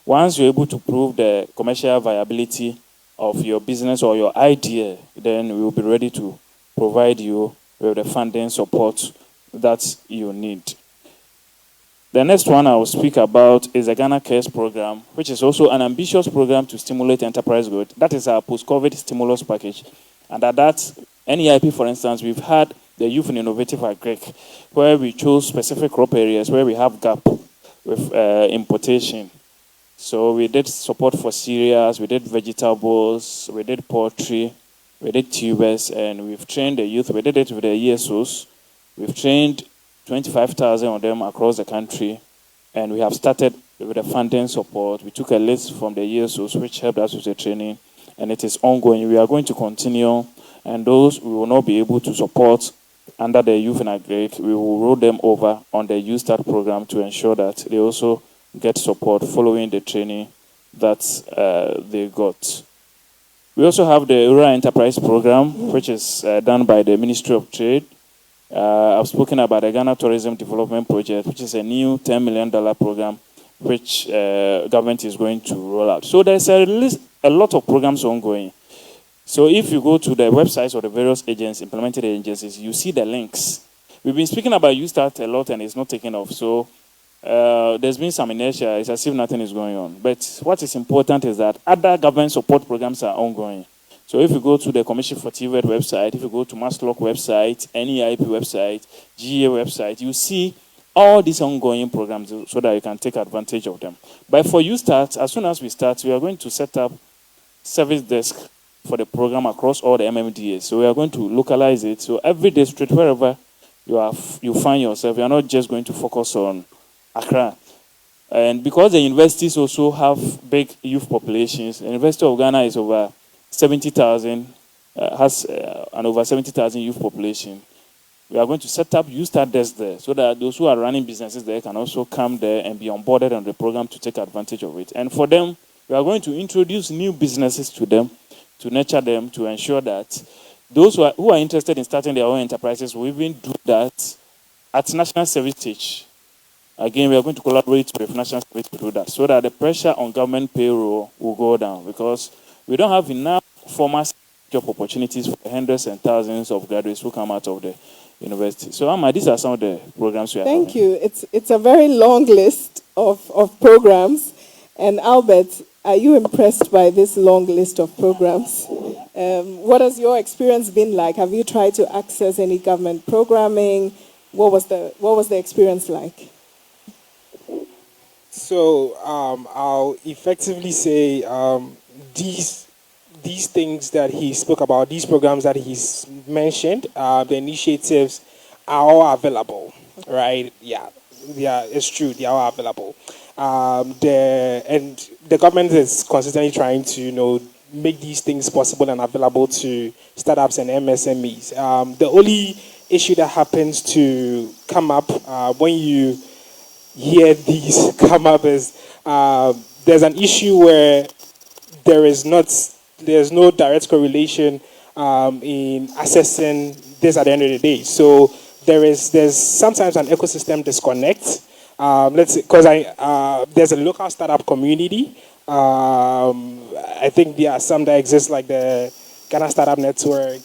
Once you're able to prove the commercial viability of your business or your idea, then we will be ready to provide you with the funding support that you need. The next one I will speak about is the Ghana Cares program, which is also an ambitious program to stimulate enterprise growth. That is our post-COVID stimulus package. And at that, NEIP, for instance, we've had the Youth in Innovative Agric, where we chose specific crop areas where we have gap with importation. So we did support for cereals, we did vegetables, we did poultry, we did tubers, and we've trained the youth. We did it with the ESOs. We've trained 25,000 of them across the country, and we have started with the funding support. We took a list from the ESOs, which helped us with the training, and it is ongoing. We are going to continue, and those we will not be able to support under the Youth in Agric, we will roll them over on the USTAT program to ensure that they also get support following the training that they got. We also have the Rural Enterprise Program, which is done by the Ministry of Trade. I've spoken about the Ghana Tourism Development Project, which is a new $10 million program, which government is going to roll out. So there's a lot of programs ongoing. So if you go to the websites of the various agencies, implemented agencies, you see the links. We've been speaking about USTAT a lot, and it's not taking off. So there's been some inertia. It's as if nothing is going on. But what is important is that other government support programs are ongoing. So if you go to the Commission for TVET website, if you go to MASLOC website, NEIP website, GA website, you see all these ongoing programs so that you can take advantage of them. But for USTAT, as soon as we start, we are going to set up service desk for the program across all the MMDAs. So we are going to localize it. So every district, wherever you find yourself, you are not just going to focus on Accra. And because the universities also have big youth populations, the University of Ghana is over 70,000, has an over 70,000 youth population. We are going to set up youth start desks there so that those who are running businesses there can also come there and be onboarded on the program to take advantage of it. And for them, we are going to introduce new businesses to them, to nurture them, to ensure that those who are interested in starting their own enterprises will even do that at national service stage. Again, we are going to collaborate with national service to do that so that the pressure on government payroll will go down, because we don't have enough formal job opportunities for the hundreds and thousands of graduates who come out of the university. So, Amma, these are some of the programs we are Thank having. you. It's a very long list of programs. And Albert, are you impressed by this long list of programs? What has your experience been like? Have you tried to access any government programming? What was the experience like? So I'll effectively say these things that he spoke about, these programs that he's mentioned, the initiatives are all available, right? Yeah, it's true. They are all available. And the government is consistently trying to, make these things possible and available to startups and MSMEs. The only issue that happens to come up when you hear these come up is there's an issue where there's no direct correlation in assessing this at the end of the day. So there's sometimes an ecosystem disconnect. Let's say, because there's a local startup community. I think there are some that exist, like the Ghana Startup Network,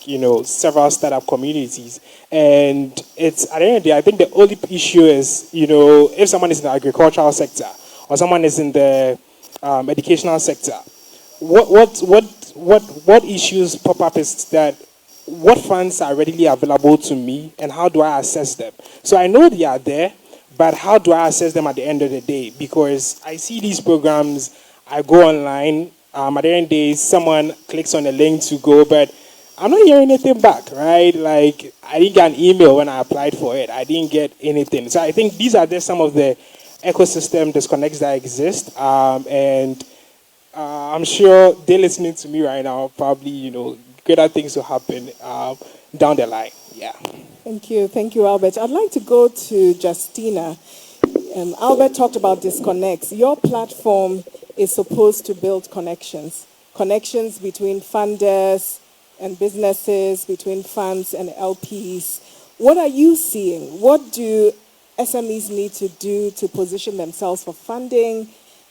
several startup communities. And it's, at the end of the day, I think the only issue is, if someone is in the agricultural sector or someone is in the educational sector, what issues pop up is that what funds are readily available to me and how do I assess them? So I know they are there, but how do I assess them at the end of the day? Because I see these programs, I go online, at the end of the day, someone clicks on a link to go, but I'm not hearing anything back, right? Like, I didn't get an email when I applied for it. I didn't get anything. So I think these are just some of the ecosystem disconnects that exist. And I'm sure they're listening to me right now. Probably, greater things will happen down the line. Yeah. Thank you, Albert. I'd like to go to Justina. Albert talked about disconnects. Your platform is supposed to build connections between funders and businesses, between funds and LPs. What are you seeing? What do SMEs need to do to position themselves for funding?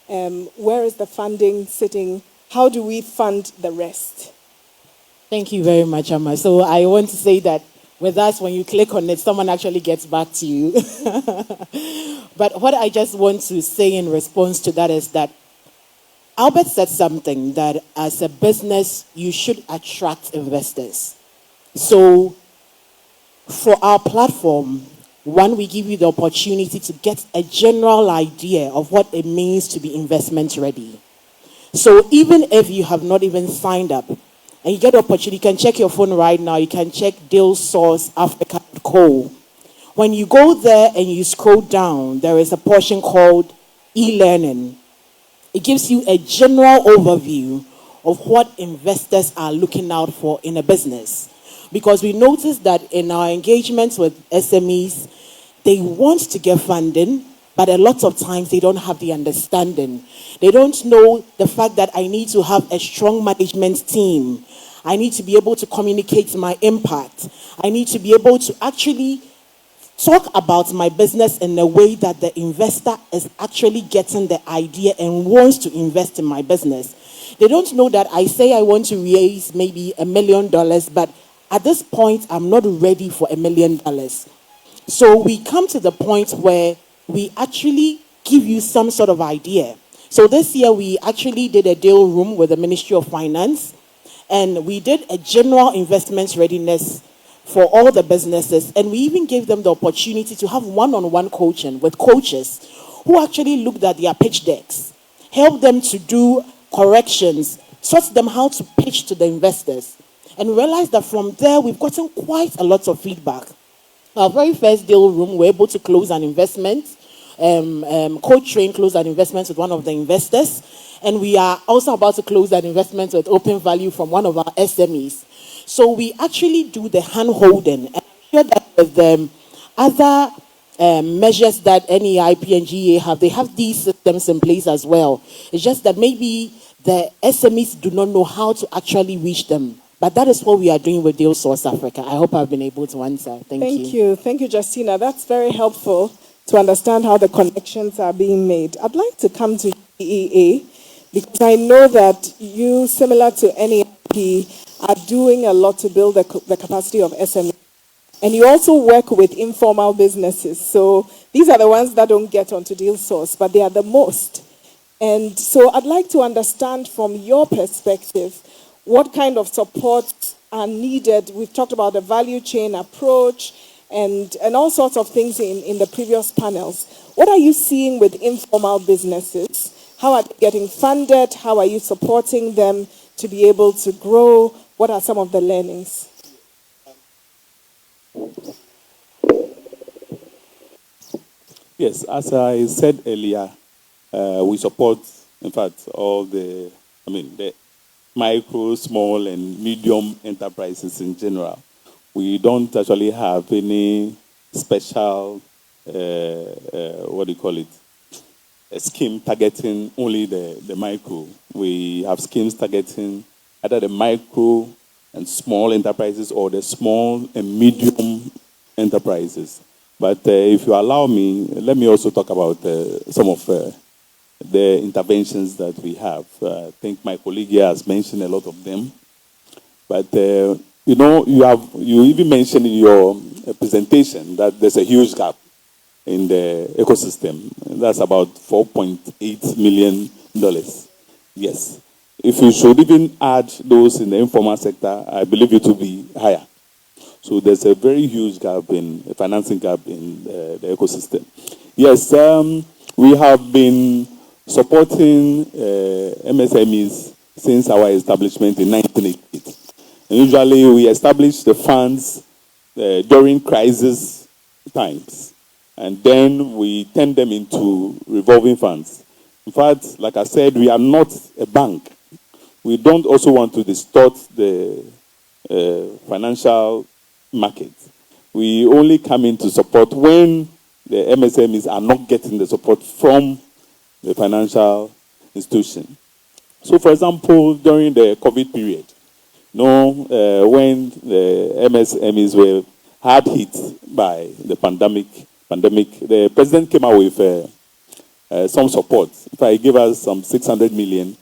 Where is the funding sitting? How do we fund the rest? Thank you very much, Amma. So I want to say that with us, when you click on it, someone actually gets back to you. But what I just want to say in response to that is that Albert said something that as a business, you should attract investors. So for our platform, one, we give you the opportunity to get a general idea of what it means to be investment ready. So even if you have not even signed up, and you get the opportunity, you can check your phone right now, you can check Deal Source Africa Co. When you go there and you scroll down, there is a portion called e-learning. It gives you a general overview of what investors are looking out for in a business. Because we noticed that in our engagements with SMEs, they want to get funding, but a lot of times they don't have the understanding. They don't know the fact that I need to have a strong management team. I need to be able to communicate my impact. I need to be able to actually talk about my business in a way that the investor is actually getting the idea and wants to invest in my business. They don't know that I say I want to raise maybe $1 million, but at this point, I'm not ready for $1 million. So we come to the point where we actually give you some sort of idea. So this year, we actually did a deal room with the Ministry of Finance, and we did a general investment readiness for all the businesses, and we even gave them the opportunity to have one-on-one coaching with coaches who actually looked at their pitch decks, helped them to do corrections, taught them how to pitch to the investors, and realized that from there, we've gotten quite a lot of feedback. Our very first deal room, we were able to close an investment Cold Train closed an investment with one of the investors, and we are also about to close an investment with Open Value from one of our SMEs. So we actually do the hand-holding, and I'm sure that with the other measures that NEIP and GA have, they have these systems in place as well. It's just that maybe the SMEs do not know how to actually reach them. But that is what we are doing with Deal Source Africa. I hope I've been able to answer. Thank you. Thank you, Justina. That's very helpful to understand how the connections are being made. I'd like to come to EEA because I know that you, similar to NEIP, are doing a lot to build the capacity of SMEs. And you also work with informal businesses. So these are the ones that don't get onto Deal Source, but they are the most. And so I'd like to understand from your perspective, what kind of support are needed? We've talked about the value chain approach and all sorts of things in the previous panels. What are you seeing with informal businesses? How are they getting funded? How are you supporting them to be able to grow? What are some of the learnings? Yes, as I said earlier, we support, in fact, all the micro, small, and medium enterprises in general. We don't actually have any special, a scheme targeting only the micro. We have schemes targeting either the micro and small enterprises or the small and medium enterprises. But if you allow me, let me also talk about some of the interventions that we have. I think my colleague here has mentioned a lot of them. But, you even mentioned in your presentation that there's a huge gap in the ecosystem. That's about $4.8 million. Yes. If you should even add those in the informal sector, I believe it will be higher. So there's a very huge gap a financing gap in the ecosystem. Yes, we have been supporting MSMEs since our establishment in 1988. And usually we establish the funds during crisis times, and then we turn them into revolving funds. In fact, like I said, we are not a bank. We don't also want to distort the financial market. We only come in to support when the MSMEs are not getting the support from the financial institution. So, for example, during the COVID period, when the MSMEs were hard hit by the pandemic, the president came out with some support. If I give us some 600 million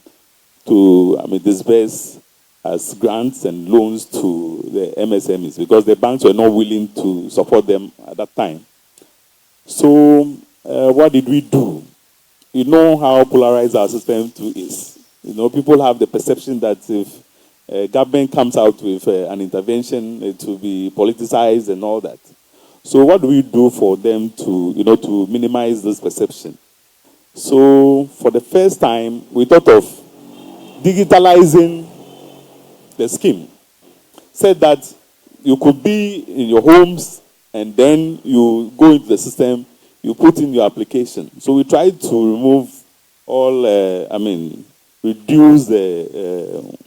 to disburse as grants and loans to the MSMEs because the banks were not willing to support them at that time. So what did we do? You know how polarized our system too is. People have the perception that if government comes out with an intervention, it will be politicized and all that. So what do we do for them to minimize this perception? So for the first time, we thought of digitalizing the scheme. Said that you could be in your homes and then you go into the system, you put in your application. So we tried to remove all, reduce the,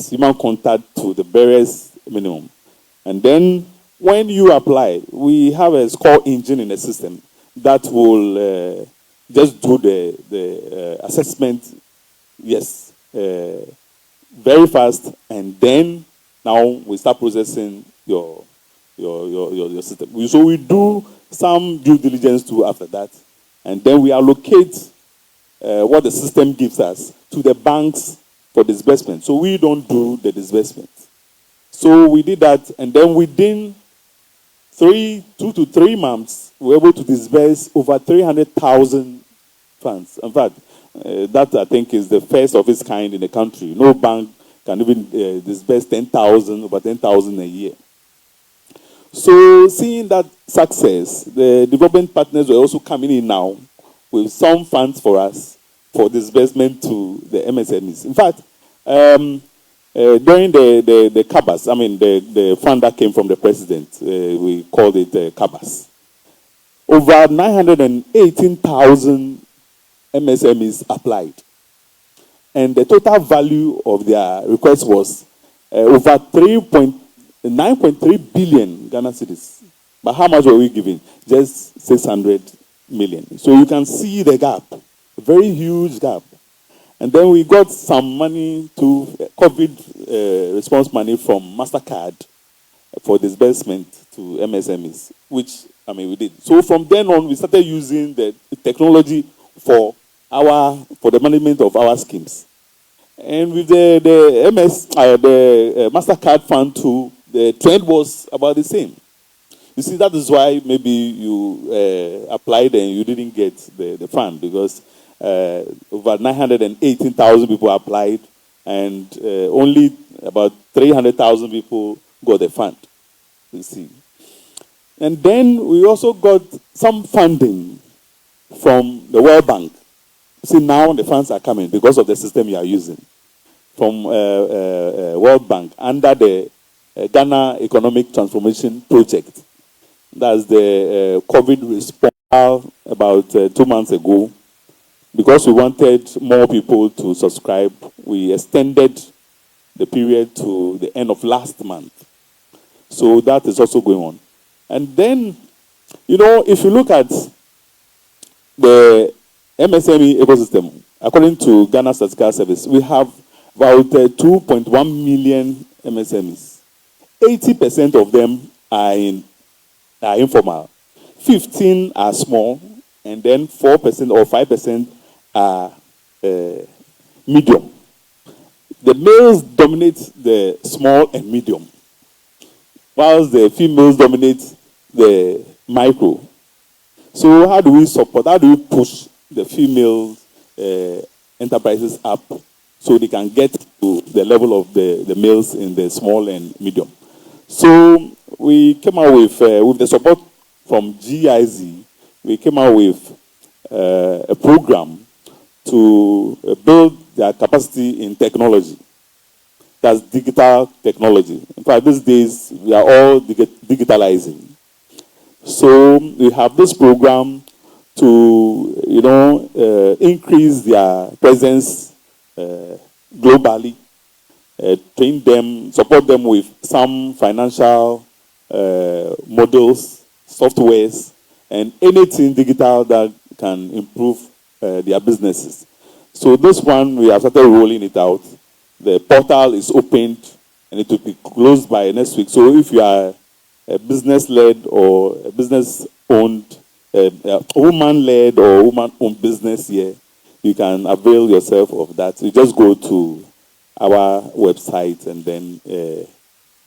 human contact to the barest minimum. And then when you apply, we have a score engine in the system that will just do the assessment, very fast, and then now we start processing your system. So we do some due diligence too after that, and then we allocate what the system gives us to the banks for disbursement. So we don't do the disbursement. So we did that, and then within 2 to 3 months, we were able to disburse over 300,000 funds. In fact, that I think is the first of its kind in the country. No bank can even disburse over 10,000 a year. So seeing that success, the development partners were also coming in now with some funds for us for disbursement to the MSMEs. In fact, during the cabas, I mean the fund that came from the president, we called it cabas. Over 918,000 MSMEs applied. And the total value of their request was over 9.3 billion Ghana cedis. But how much were we giving? Just 600 million. So you can see the gap, a very huge gap. And then we got some money to COVID response money from MasterCard for disbursement to MSMEs, which, I mean, we did. So from then on, we started using the technology for the management of our schemes. And with the MasterCard fund too, the trend was about the same. You see, that is why maybe you applied and you didn't get the fund, because over 918,000 people applied and only about 300,000 people got the fund. You see. And then we also got some funding from the World Bank. See, now the funds are coming because of the system you are using. From World Bank under the Ghana Economic Transformation Project. That's the COVID response about 2 months ago. Because we wanted more people to subscribe, we extended the period to the end of last month. So that is also going on. And then, you know, if you look at the MSME ecosystem, according to Ghana Statistical Service, we have about 2.1 million MSMEs. 80% of them are informal. 15 are small, and then 4% or 5% are medium. The males dominate the small and medium, whilst the females dominate the micro. So how do we support, how do we push the female enterprises up so they can get to the level of the males in the small and medium? So we came out with the support from GIZ, we came out with a program to build their capacity in technology. That's digital technology. In fact, these days, we are all digitalizing. So we have this program to, you know, increase their presence globally, train them, support them with some financial models, softwares, and anything digital that can improve their businesses. So this one, we have started rolling it out. The portal is opened and it will be closed by next week. So if you are a business-led or a business-owned, woman-led or woman-owned business here, you can avail yourself of that. You just go to our website and then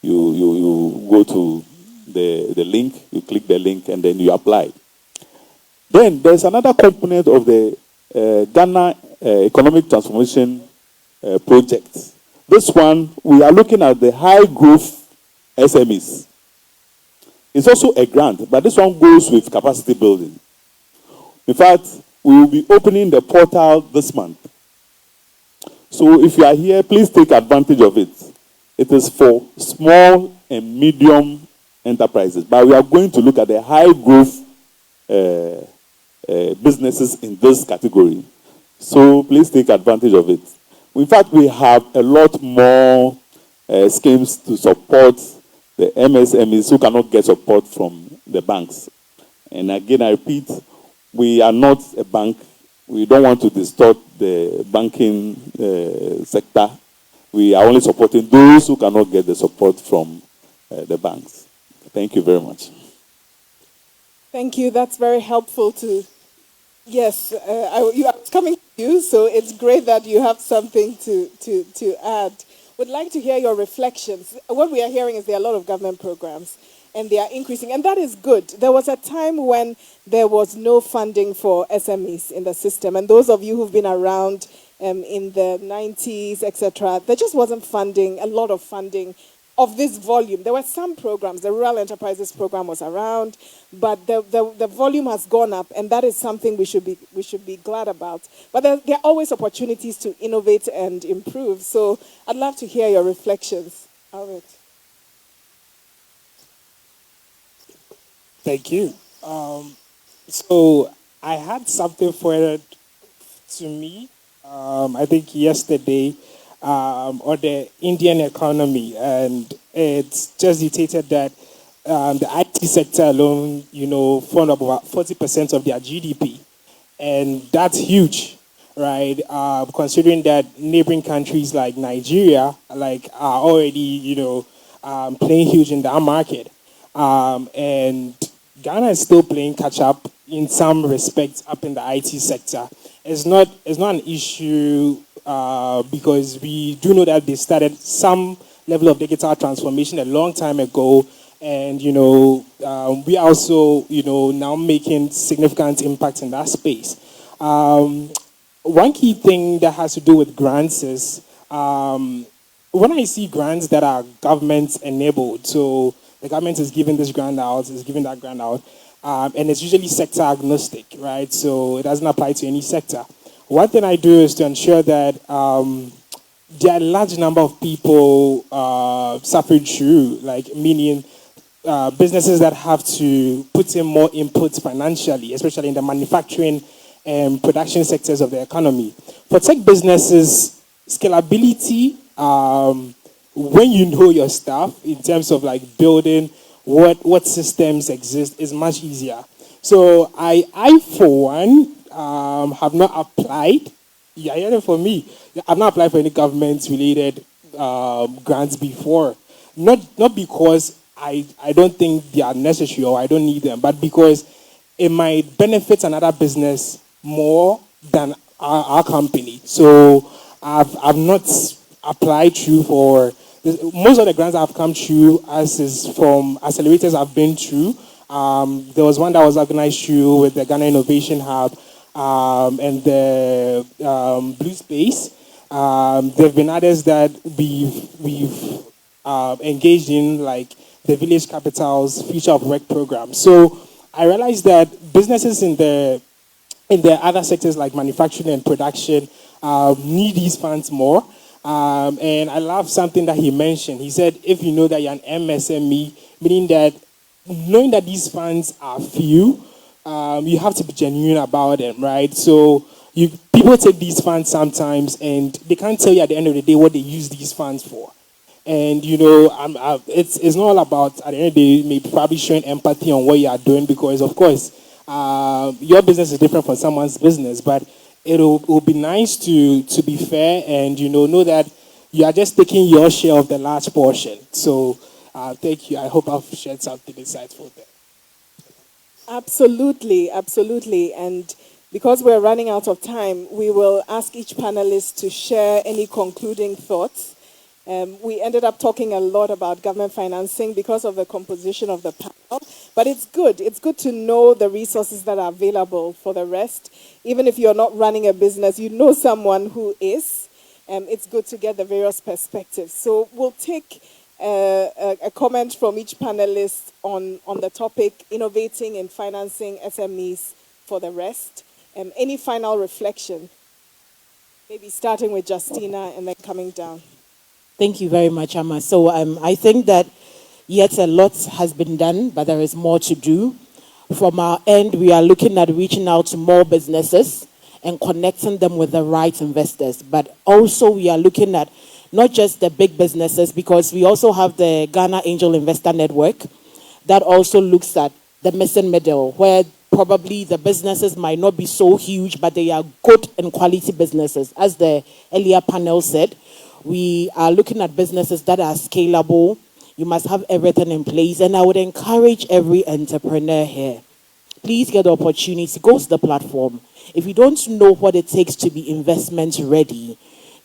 you go to the link, you click the link and then you apply. Then there's another component of the Ghana Economic Transformation Project. This one, we are looking at the high growth SMEs. It's also a grant, but this one goes with capacity building. In fact, we will be opening the portal this month. So if you are here, please take advantage of it. It is for small and medium enterprises, but we are going to look at the high growth businesses in this category. So please take advantage of it. In fact, we have a lot more schemes to support the MSMEs who cannot get support from the banks. And again, I repeat, we are not a bank. We don't want to distort the banking sector. We are only supporting those who cannot get the support from the banks. Thank you very much. Thank you. That's very helpful to... Yes, I was coming to you, so it's great that you have something to add. Would like to hear your reflections. What we are hearing is there are a lot of government programs, and they are increasing, and that is good. There was a time when there was no funding for SMEs in the system, and those of you who've been around in the 90s, etc., there just wasn't funding, a lot of funding of this volume. There were some programs, the Rural Enterprises Program was around, but the volume has gone up, and that is something we should be glad about. But there are always opportunities to innovate and improve. So I'd love to hear your reflections. Albert. Thank you. So I had something forwarded to me, I think yesterday, on the Indian economy, and it's just dictated that the IT sector alone, form about 40% of their GDP, and that's huge, right? Considering that neighboring countries like Nigeria, are already, playing huge in that market, and Ghana is still playing catch up in some respects up in the IT sector. It's not an issue because we do know that they started some level of digital transformation a long time ago, and we also now making significant impact in that space. One key thing that has to do with grants is when I see grants that are government enabled, so the government is giving this grant out, is giving that grant out, and it's usually sector agnostic, right? So it doesn't apply to any sector. One thing I do is to ensure that there are a large number of people suffering through, meaning businesses that have to put in more inputs financially, especially in the manufacturing and production sectors of the economy. For tech businesses, scalability, when you know your stuff in terms of building what systems exist, is much easier. So I for one, have not applied. Yeah, for me, I've not applied for any government-related grants before. Not because I don't think they are necessary or I don't need them, but because it might benefit another business more than our company. So I've not applied through for most of the grants I've come through as is from accelerators I've been through. There was one that was organized through with the Ghanaian Innovation Hub and the Blue Space. There have been others that we've engaged in, like the Village Capital's Future of Work program. So I realized that businesses in the other sectors like manufacturing and production need these funds more. And I love something that he mentioned. He said, if you know that you're an MSME, meaning that knowing that these funds are few, you have to be genuine about them, right? So people take these funds sometimes and they can't tell you at the end of the day what they use these funds for. And, it's not all about, at the end of the day, maybe probably showing empathy on what you are doing because, of course, your business is different from someone's business, but it'll be nice to be fair and, know that you are just taking your share of the large portion. So, thank you. I hope I've shared something insightful there. Absolutely, absolutely. And because we're running out of time, we will ask each panelist to share any concluding thoughts. We ended up talking a lot about government financing because of the composition of the panel, but it's good. It's good to know the resources that are available for the rest. Even if you're not running a business, you know someone who is. It's good to get the various perspectives. So we'll take a comment from each panelist on the topic, innovating and financing SMEs for the rest. Any final reflection? Maybe starting with Justina and then coming down. Thank you very much, Amma. So I think that yet a lot has been done, but there is more to do. From our end, we are looking at reaching out to more businesses and connecting them with the right investors. But also we are looking at not just the big businesses, because we also have the Ghana Angel Investor Network that also looks at the missing middle, where probably the businesses might not be so huge, but they are good and quality businesses. As the earlier panel said, we are looking at businesses that are scalable. You must have everything in place. And I would encourage every entrepreneur here, please get the opportunity, go to the platform. If you don't know what it takes to be investment ready,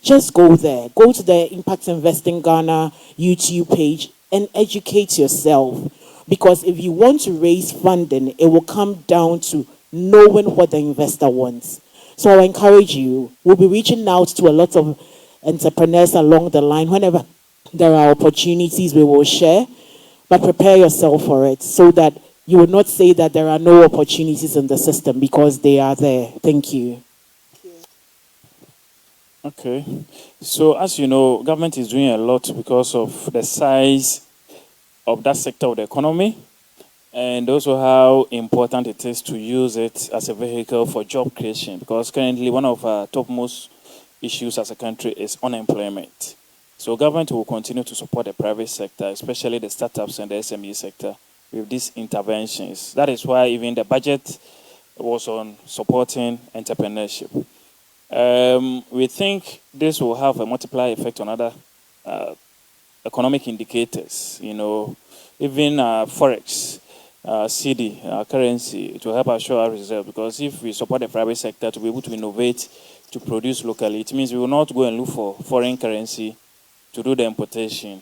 just go there. Go to the Impact Investing Ghana YouTube page and educate yourself. Because if you want to raise funding, it will come down to knowing what the investor wants. So I encourage you. We'll be reaching out to a lot of entrepreneurs along the line. Whenever there are opportunities we will share, but prepare yourself for it so that you will not say that there are no opportunities in the system, because they are there. Thank you. Okay. So as you know, government is doing a lot because of the size of that sector of the economy, and also how important it is to use it as a vehicle for job creation, because currently one of our topmost issues as a country is unemployment. So government will continue to support the private sector, especially the startups and the SME sector, with these interventions. That is why even the budget was on supporting entrepreneurship. We think this will have a multiplier effect on other economic indicators, even forex, CD, currency, to help assure our reserve. Because if we support the private sector to be able to innovate, to produce locally, it means we will not go and look for foreign currency to do the importation.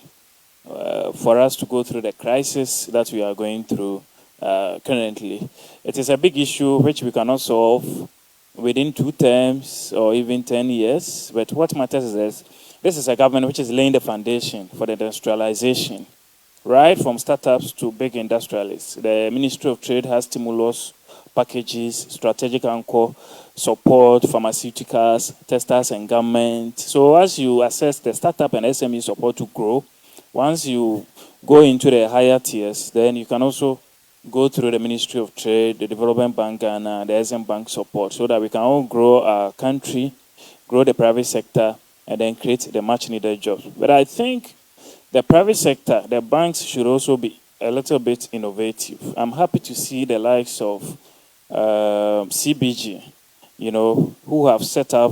For us to go through the crisis that we are going through currently, it is a big issue which we cannot solve within 2 terms or even 10 years. But what matters is this is a government which is laying the foundation for the industrialization, right from startups to big industrialists. The Ministry of Trade has stimulus packages, strategic anchor support, pharmaceuticals, testers and government. So as you assess the startup and SME support to grow, once you go into the higher tiers, then you can also go through the Ministry of Trade, the Development Bank, and the SM Bank support, so that we can all grow our country, grow the private sector, and then create the much needed jobs. But I think the private sector, the banks should also be a little bit innovative. I'm happy to see the likes of CBG, who have set up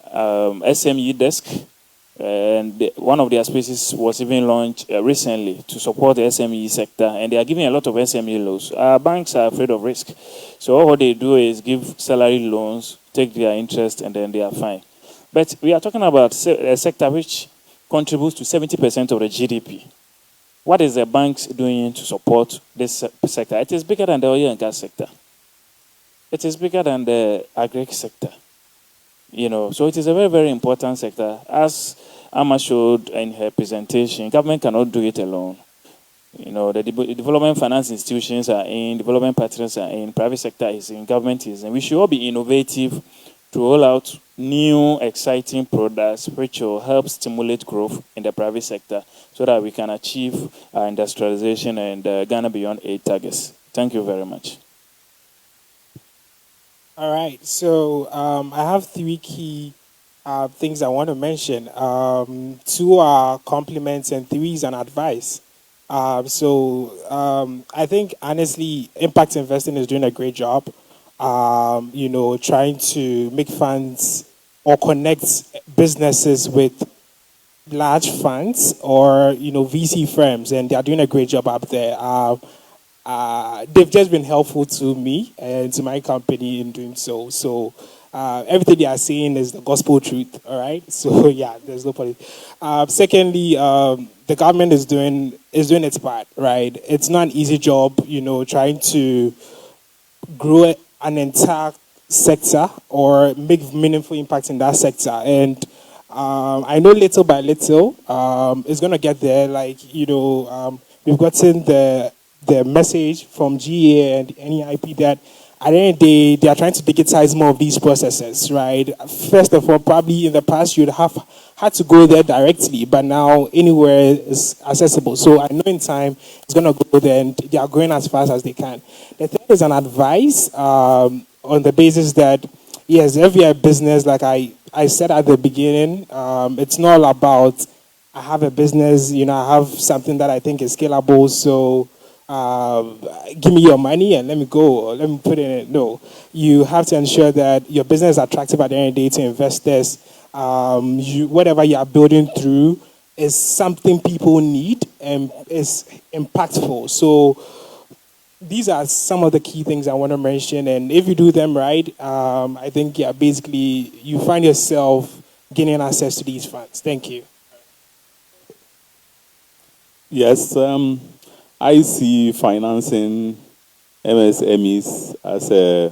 SME desk, and one of their spaces was even launched recently to support the SME sector, and they are giving a lot of SME loans. Our banks are afraid of risk, so all what they do is give salary loans, take their interest, and then they are fine. But we are talking about a sector which contributes to 70% of the GDP. What is the banks doing to support this sector? It is bigger than the oil and gas sector. It is bigger than the agri sector. So it is a very, very important sector. As Amma showed in her presentation, government cannot do it alone. The development finance institutions are in, development partners are in, private sector is in, government is in. We should all be innovative to roll out new, exciting products which will help stimulate growth in the private sector so that we can achieve our industrialization and Ghana Beyond 8 targets. Thank you very much. All right, so I have 3 key things I want to mention. 2 are compliments and 3 is an advice. I think, honestly, Impact Investing is doing a great job, trying to make funds or connect businesses with large funds or, VC firms, and they are doing a great job up there. They've just been helpful to me and to my company in doing so. So everything they are saying is the gospel truth, all right? So, yeah, there's no politics. Secondly, the government is doing its part, right? It's not an easy job, trying to grow an entire sector or make meaningful impact in that sector. And I know little by little, it's going to get there. We've gotten the message from GA and NEIP that at the end of the day, they are trying to digitize more of these processes, right? First of all, probably in the past, you'd have had to go there directly, but now anywhere is accessible. So I know in time, it's going to go there, and they are going as fast as they can. The thing is an advice on the basis that, yes, every business, like I said at the beginning, it's not all about, I have a business, I have something that I think is scalable, so give me your money and let me go, or let me put it in it. No, you have to ensure that your business is attractive at the end of the day to investors. Whatever you are building through is something people need and is impactful. So these are some of the key things I want to mention, and if you do them right, I think basically you find yourself gaining access to these funds. Thank you. Yes, I see financing MSMEs as a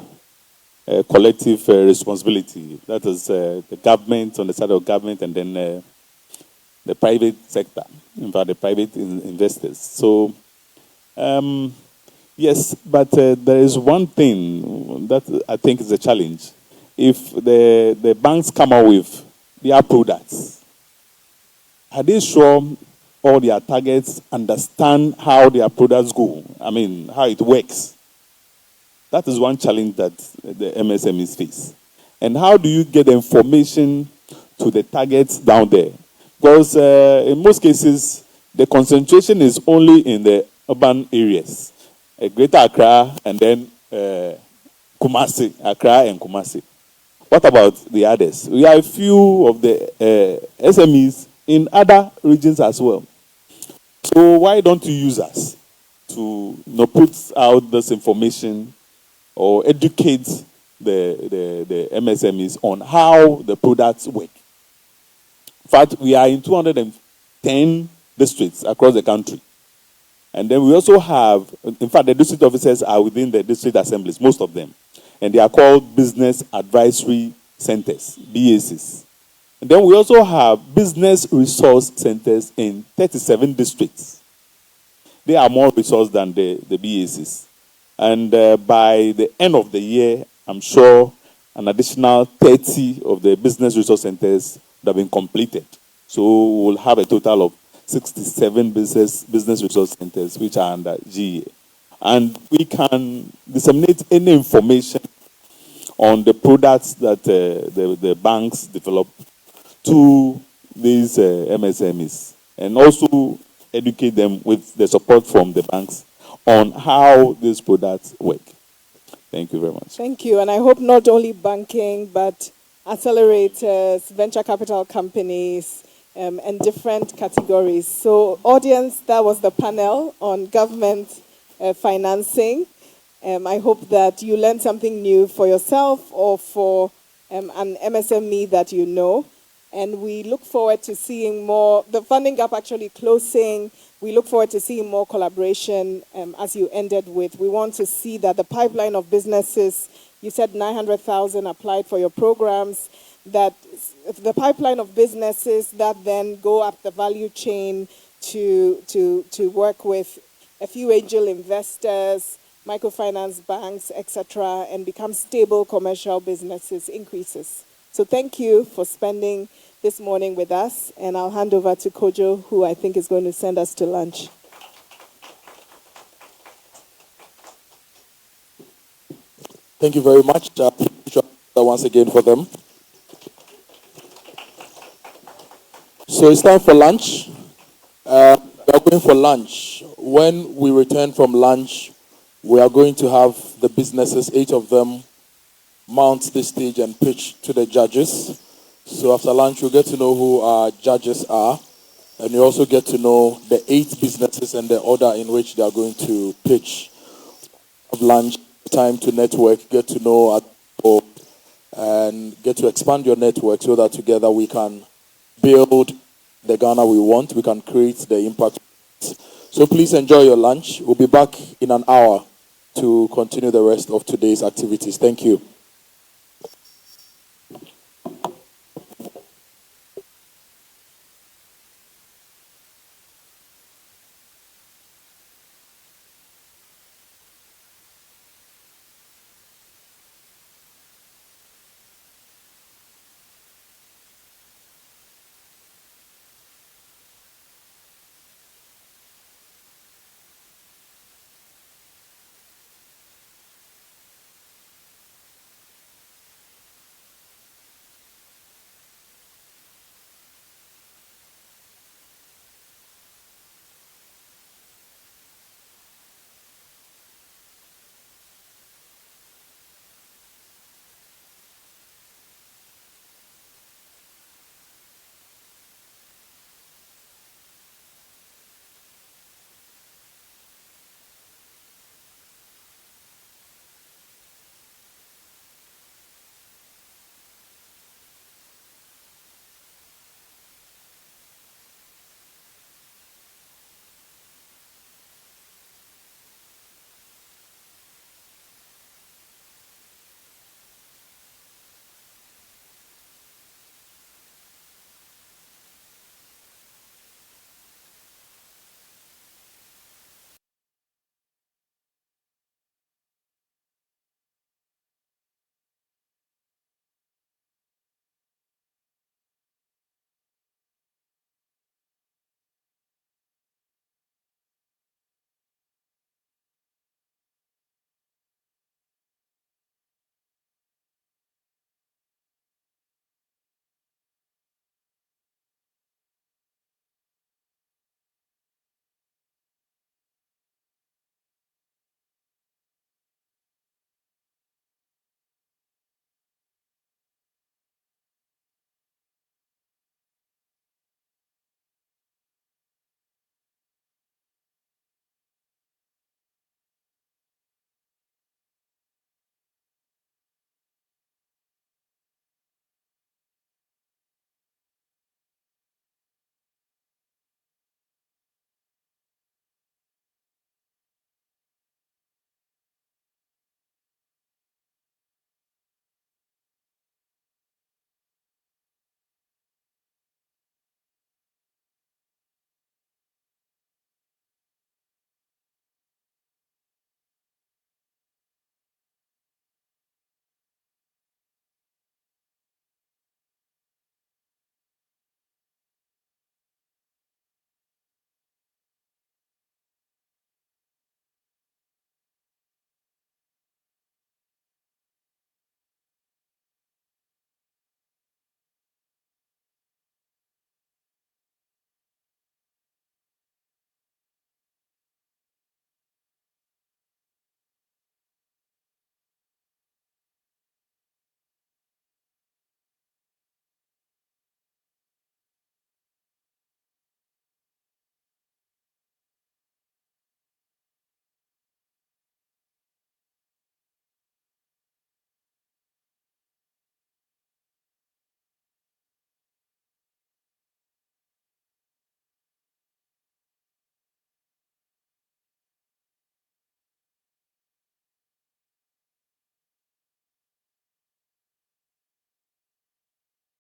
collective responsibility. That is the government, on the side of government, and then the private sector, in fact, the private investors. So, yes, but there is one thing that I think is a challenge. If the banks come out with their products, are they sure all their targets understand how their products go? I mean, how it works. That is one challenge that the MSMEs face. And how do you get the information to the targets down there? Because in most cases, the concentration is only in the urban areas. Greater Accra and then Kumasi, Accra and Kumasi. What about the others? We have a few of the SMEs in other regions as well. So why don't you use us to put out this information or educate the MSMEs on how the products work? In fact, we are in 210 districts across the country. And then we also have, in fact, the district officers are within the district assemblies, most of them. And they are called Business Advisory Centers, BACs. And then we also have Business Resource Centers in 37 districts. They are more resourced than the BACs. And by the end of the year, I'm sure an additional 30 of the Business Resource Centers would have been completed. So we'll have a total of 67 business resource centers which are under GA. And we can disseminate any information on the products that the banks develop to these MSMEs, and also educate them with the support from the banks on how these products work. Thank you very much. Thank you. And I hope not only banking, but accelerators, venture capital companies, and different categories. So, audience, that was the panel on government financing. I hope that you learned something new for yourself or for an MSME that you know. And we look forward to seeing more, the funding gap actually closing. We look forward to seeing more collaboration as you ended with. We want to see that the pipeline of businesses, you said 900,000 applied for your programs, that the pipeline of businesses that then go up the value chain to work with a few angel investors, microfinance banks, etc., and become stable commercial businesses increases. So thank you for spending this morning with us, and I'll hand over to Kojo, who I think is going to send us to lunch. Thank you very much. Once again for them. So it's time for lunch. We are going for lunch. When we return from lunch, we are going to have the businesses, 8 of them, mount the stage and pitch to the judges. So after lunch, you'll get to know who our judges are. And you also get to know the 8 businesses and the order in which they are going to pitch. Have lunch, time to network, get to know people, and get to expand your network so that together we can build the Ghana we want. We can create the impact. So please enjoy your lunch. We'll be back in an hour to continue the rest of today's activities. Thank you.